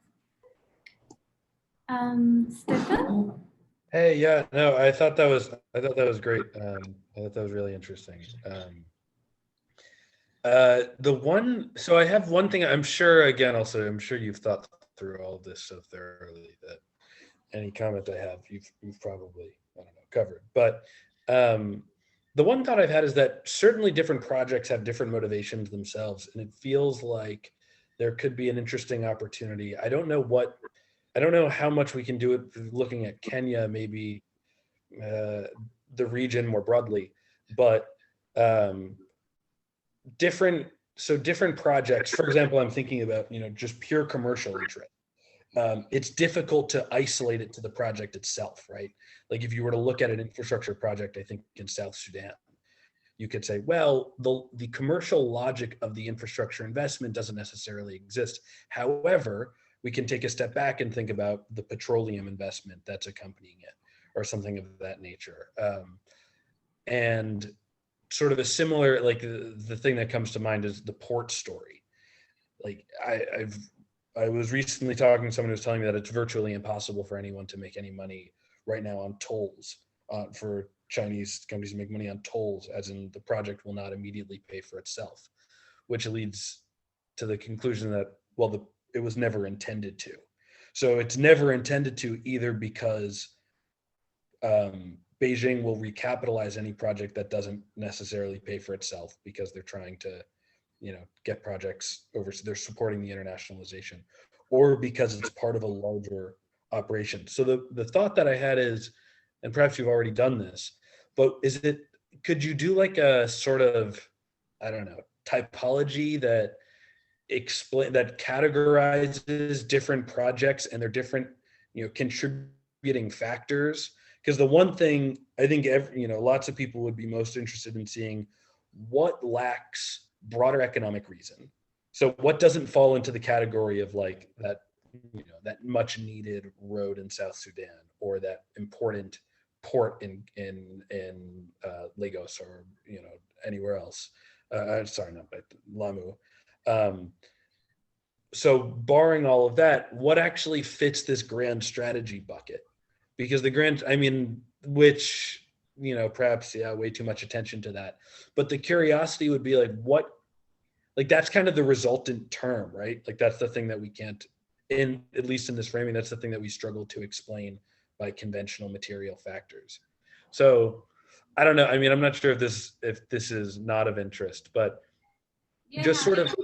Stefan? Hey, yeah, no, I thought that was great. I thought that was really interesting. So I have one thing. I'm sure, again, also, I'm sure you've thought through all of this so thoroughly that any comment I have, you've probably, I don't know, covered. But the one thought I've had is that certainly different projects have different motivations themselves, and it feels like there could be an interesting opportunity. I don't know how much we can do it looking at Kenya, maybe the region more broadly, but different projects. For example, I'm thinking about, just pure commercial interest. It's difficult to isolate it to the project itself, right? Like if you were to look at an infrastructure project, I think in South Sudan, you could say, well, the commercial logic of the infrastructure investment doesn't necessarily exist. However, we can take a step back and think about the petroleum investment that's accompanying it, or something of that nature. And sort of a similar, like the thing that comes to mind is the port story. Like I was recently talking to someone who was telling me that it's virtually impossible for anyone to make any money right now on tolls, for Chinese companies to make money on tolls, as in the project will not immediately pay for itself, which leads to the conclusion that, well, it was never intended to. So it's never intended to, either because Beijing will recapitalize any project that doesn't necessarily pay for itself, because they're trying to, get projects over, so they're supporting the internationalization, or because it's part of a larger operation. So the thought that I had is, and perhaps you've already done this, but could you do like a sort of, I don't know, typology that categorizes different projects and their different, contributing factors? Because the one thing I think lots of people would be most interested in seeing, what lacks broader economic reason. So what doesn't fall into the category of like that, that much needed road in South Sudan, or that important port in Lagos, or anywhere else. Sorry, not Lamu. So barring all of that, what actually fits this grand strategy bucket? Because which, perhaps, way too much attention to that. But the curiosity would be like, that's kind of the resultant term, right? Like that's the thing that we can't, at least in this framing, that's the thing that we struggle to explain by conventional material factors. So I don't know. I'm not sure if this is not of interest, but just sort of.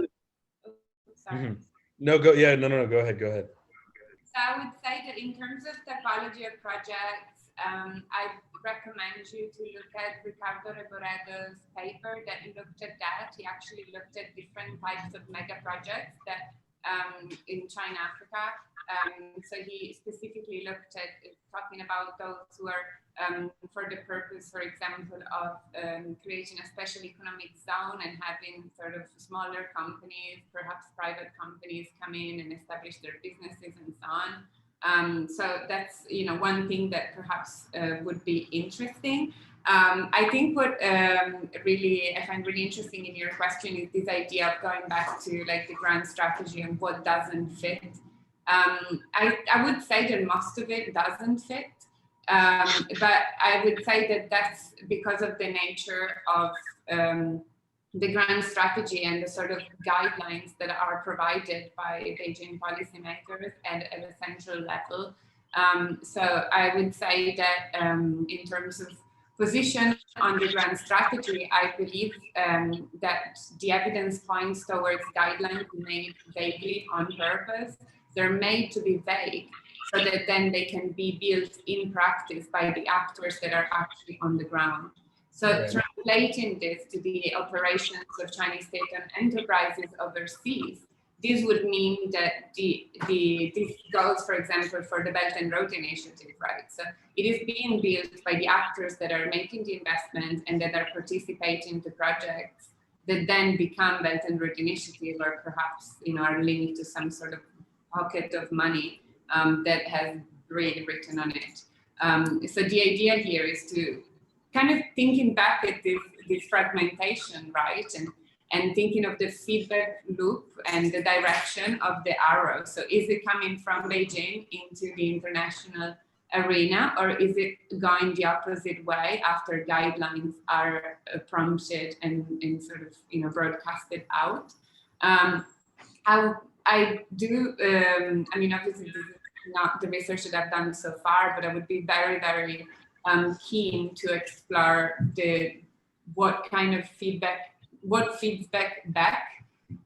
Sorry. No, go ahead. So I would say that in terms of typology of projects, I recommend you to look at Ricardo Reboredo's paper that looked at that. He actually looked at different types of mega projects that in China, Africa. So he specifically looked at talking about those who are for the purpose, for example, of creating a special economic zone and having sort of smaller companies, perhaps private companies, come in and establish their businesses and so on. So that's one thing that perhaps would be interesting. I think what I find really interesting in your question is this idea of going back to like the grand strategy and what doesn't fit. I would say that most of it doesn't fit, but I would say that that's because of the nature of the grand strategy and the sort of guidelines that are provided by Beijing policymakers at a central level. So I would say that in terms of position on the grand strategy, I believe that the evidence points towards guidelines made vaguely on purpose. They're made to be vague so that then they can be built in practice by the actors that are actually on the ground. So translating this to the operations of Chinese state-owned enterprises overseas, this would mean that this goes, for example, for the Belt and Road Initiative, right? So it is being built by the actors that are making the investments and that are participating in the projects that then become Belt and Road Initiative, or perhaps are linked to some sort of pocket of money that has really written on it. So the idea here is to kind of thinking back at this fragmentation, right? And thinking of the feedback loop and the direction of the arrow. So is it coming from Beijing into the international arena, or is it going the opposite way after guidelines are prompted and sort of broadcasted out? I do, I mean, obviously this is not the research that I've done so far, but I would be very, very keen to explore what kind of feedback, what feeds back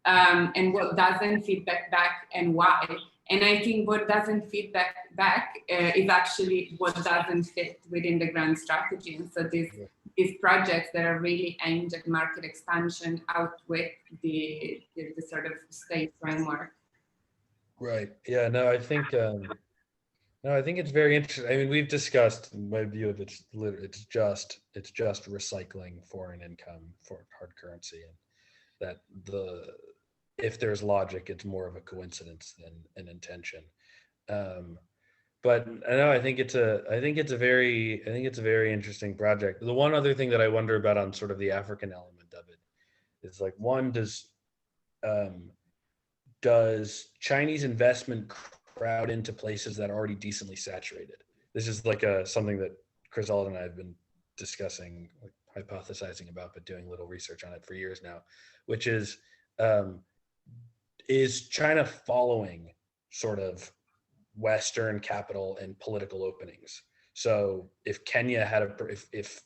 and what doesn't feed back and why. And I think what doesn't feed back is actually what doesn't fit within the grand strategy. And so these projects that are really aimed at market expansion outwit the sort of state framework. Right. Yeah. No, I think it's very interesting. I mean, we've discussed my view of it's just recycling foreign income for hard currency, and that if there's logic, it's more of a coincidence than an intention. But I think it's a very interesting project. The one other thing that I wonder about on sort of the African element of it is like, one, does Chinese investment crowd into places that are already decently saturated? This is like something that Chris Alden and I have been discussing, like hypothesizing about, but doing little research on it for years now, which is China following sort of Western capital and political openings? So if Kenya had if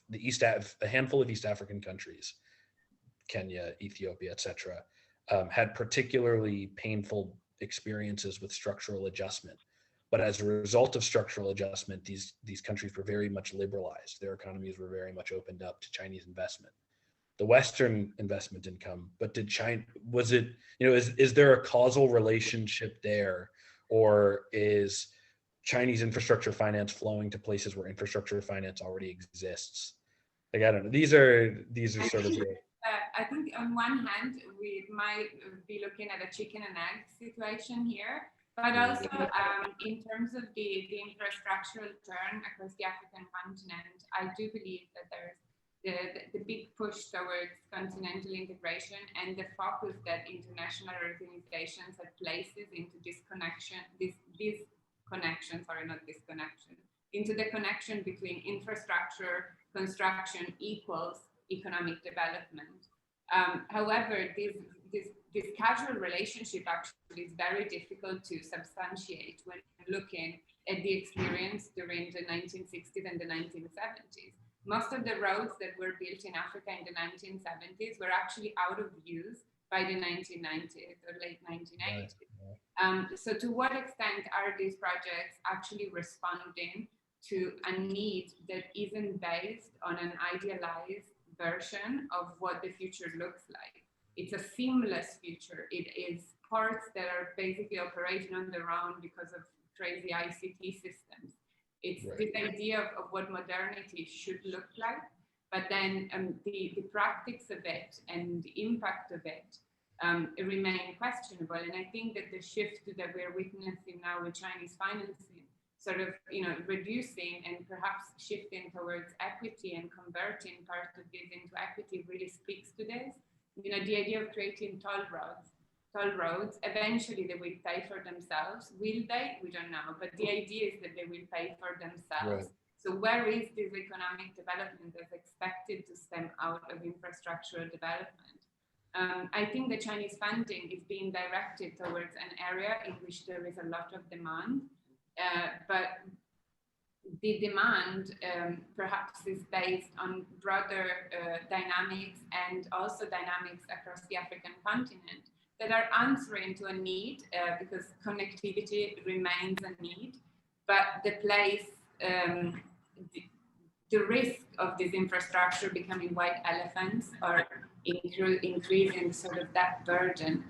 a handful of East African countries, Kenya, Ethiopia, etc., had particularly painful experiences with structural adjustment, but as a result of structural adjustment, these countries were very much liberalized. Their economies were very much opened up to Chinese investment, the Western investment income. But did China, was it, is there a causal relationship there, or is Chinese infrastructure finance flowing to places where infrastructure finance already exists? Like, I don't know. These are sort of I think on one hand, we might be looking at a chicken and egg situation here, but also in terms of the infrastructural turn across the African continent, I do believe that there's the big push towards continental integration and the focus that international organizations have places into into the connection between infrastructure construction equals economic development. However, this casual relationship actually is very difficult to substantiate when looking at the experience during the 1960s and the 1970s. Most of the roads that were built in Africa in the 1970s were actually out of use by the 1990s or late 1980s. So to what extent are these projects actually responding to a need that isn't based on an idealized version of what the future looks like? It's a seamless future. It is parts that are basically operating on their own because of crazy ICT systems. It's this idea of what modernity should look like, but then the practice of it and the impact of it remain questionable. And I think that the shift that we're witnessing now with Chinese financing, sort of, reducing and perhaps shifting towards equity and converting part of this into equity, really speaks to this. The idea of creating toll roads, eventually they will pay for themselves. Will they? We don't know. But the idea is that they will pay for themselves. Right. So where is this economic development that's expected to stem out of infrastructural development? I think the Chinese funding is being directed towards an area in which there is a lot of demand, but the demand perhaps is based on broader dynamics and also dynamics across the African continent that are answering to a need because connectivity remains a need, but the place, the risk of this infrastructure becoming white elephants or increasing sort of that burden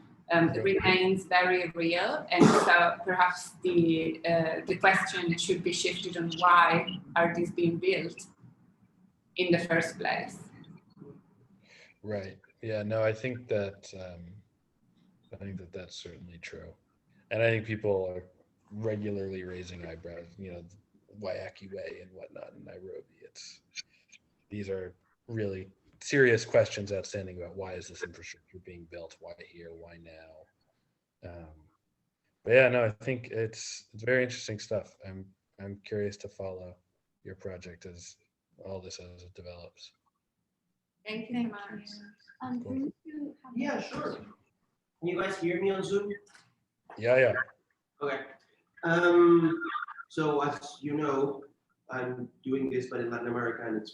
remains very real, and so perhaps the question should be shifted on why are these being built in the first place. Right. Yeah. No, I think that that's certainly true, and I think people are regularly raising eyebrows. You know, Wayaki Way and whatnot in Nairobi. These are really serious questions outstanding about why is this infrastructure being built, why here, why now. But yeah, no, I think it's very interesting stuff. I'm curious to follow your project as all this as it develops. Thank you so much. Cool. Yeah, sure. Can you guys hear me on Zoom? Yeah. Okay. So as you know, I'm doing this, but in Latin America, and it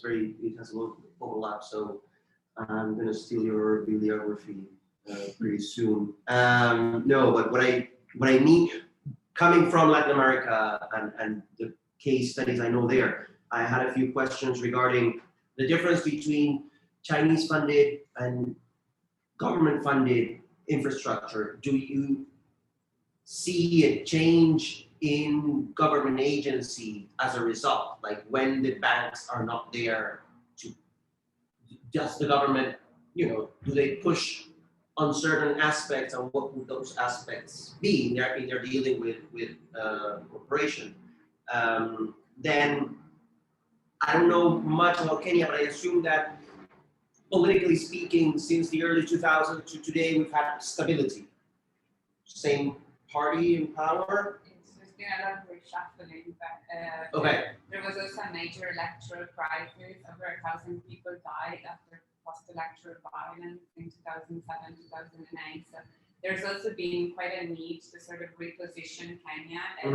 has a lot of overlap. So I'm gonna steal your bibliography pretty soon. No, but what I mean, coming from Latin America and the case studies I know there, I had a few questions regarding the difference between Chinese funded and government funded infrastructure. Do you see a change in government agency as a result? Like when the banks are not there, does the government, do they push on certain aspects, and what would those aspects be? They're dealing with corporation. Then I don't know much about Kenya, but I assume that politically speaking, since the early 2000s to today, we've had stability. Same party in power. There's been a lot of reshuffling, but Okay. there was also a major electoral crisis. Over 1,000 people died after post-electoral violence in 2007, 2008. So there's also been quite a need to sort of reposition Kenya as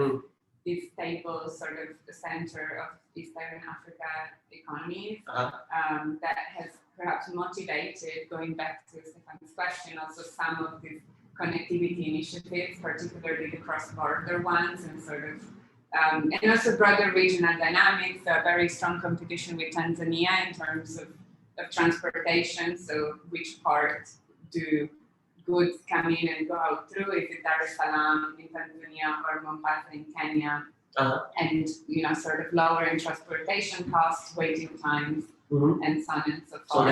this stable sort of the center of Eastern Africa economies that has perhaps motivated, going back to Stefan's question, also some of these connectivity initiatives, particularly the cross-border ones, and sort of, and also broader regional dynamics, a very strong competition with Tanzania in terms of transportation. So which part do goods come in and go out through? Is it Dar es Salaam in Tanzania or Mombasa in Kenya? And sort of lowering transportation costs, waiting times, and so on and so forth. So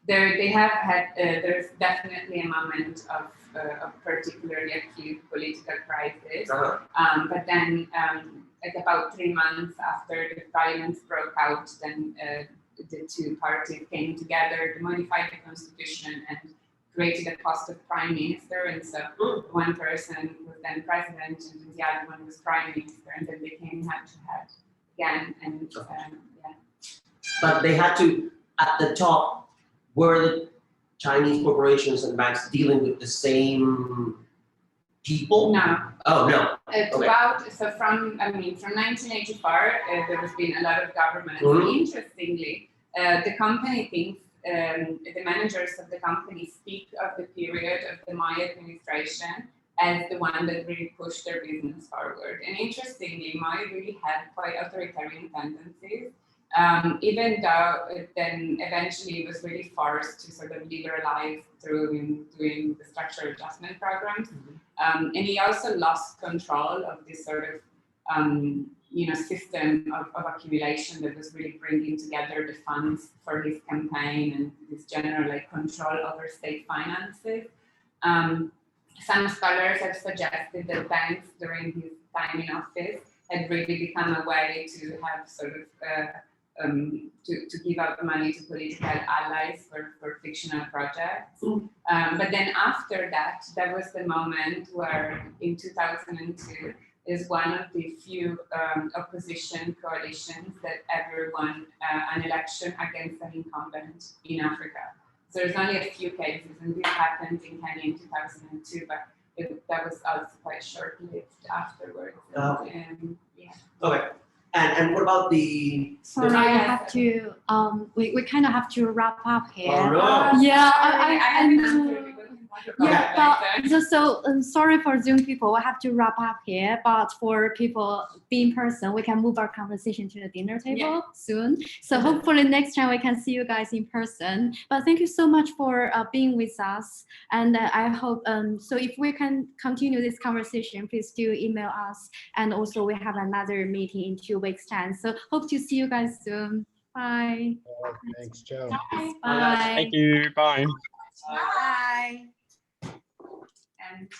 they have had. There's definitely a moment of particularly acute political crisis. But then, at about 3 months after the violence broke out, then the two parties came together, modified the constitution, and created a post of prime minister. And so one person was then president, and the other one was prime minister, and then they came head to head again. And But they had to, at the top, were the Chinese corporations and banks dealing with the same people? No. Oh, no. So from 1984, there has been a lot of government. Interestingly, the company thinks, the managers of the company speak of the period of the Maya administration as the one that really pushed their business forward. And interestingly, Maya really had quite authoritarian tendencies, even though it then eventually was really forced to sort of liberalize through doing the structural adjustment programs. And he also lost control of this sort of system of accumulation that was really bringing together the funds for his campaign and this general control over state finances. Some scholars have suggested that banks during his time in office had really become a way to have sort of to give out money to political allies for fictional projects. But then after that, that was the moment where in 2002 is one of the few opposition coalitions that ever won an election against an incumbent in Africa. So there's only a few cases, and this happened in Kenya in 2002, but that was also quite short-lived afterwards. Yeah. Okay. And what about the? Sorry, I have to. We kind of have to wrap up here. Oh no. Yeah, I know. Yeah, but so sorry for Zoom people. We have to wrap up here. But for people being in person, we can move our conversation to the dinner table soon. So hopefully next time we can see you guys in person. But thank you so much for being with us. And I hope so. If we can continue this conversation, please do email us. And also we have another meeting in 2 weeks' time. So hope to see you guys soon. Bye. Thanks, Joe. Bye. Thank you. Bye. Bye. And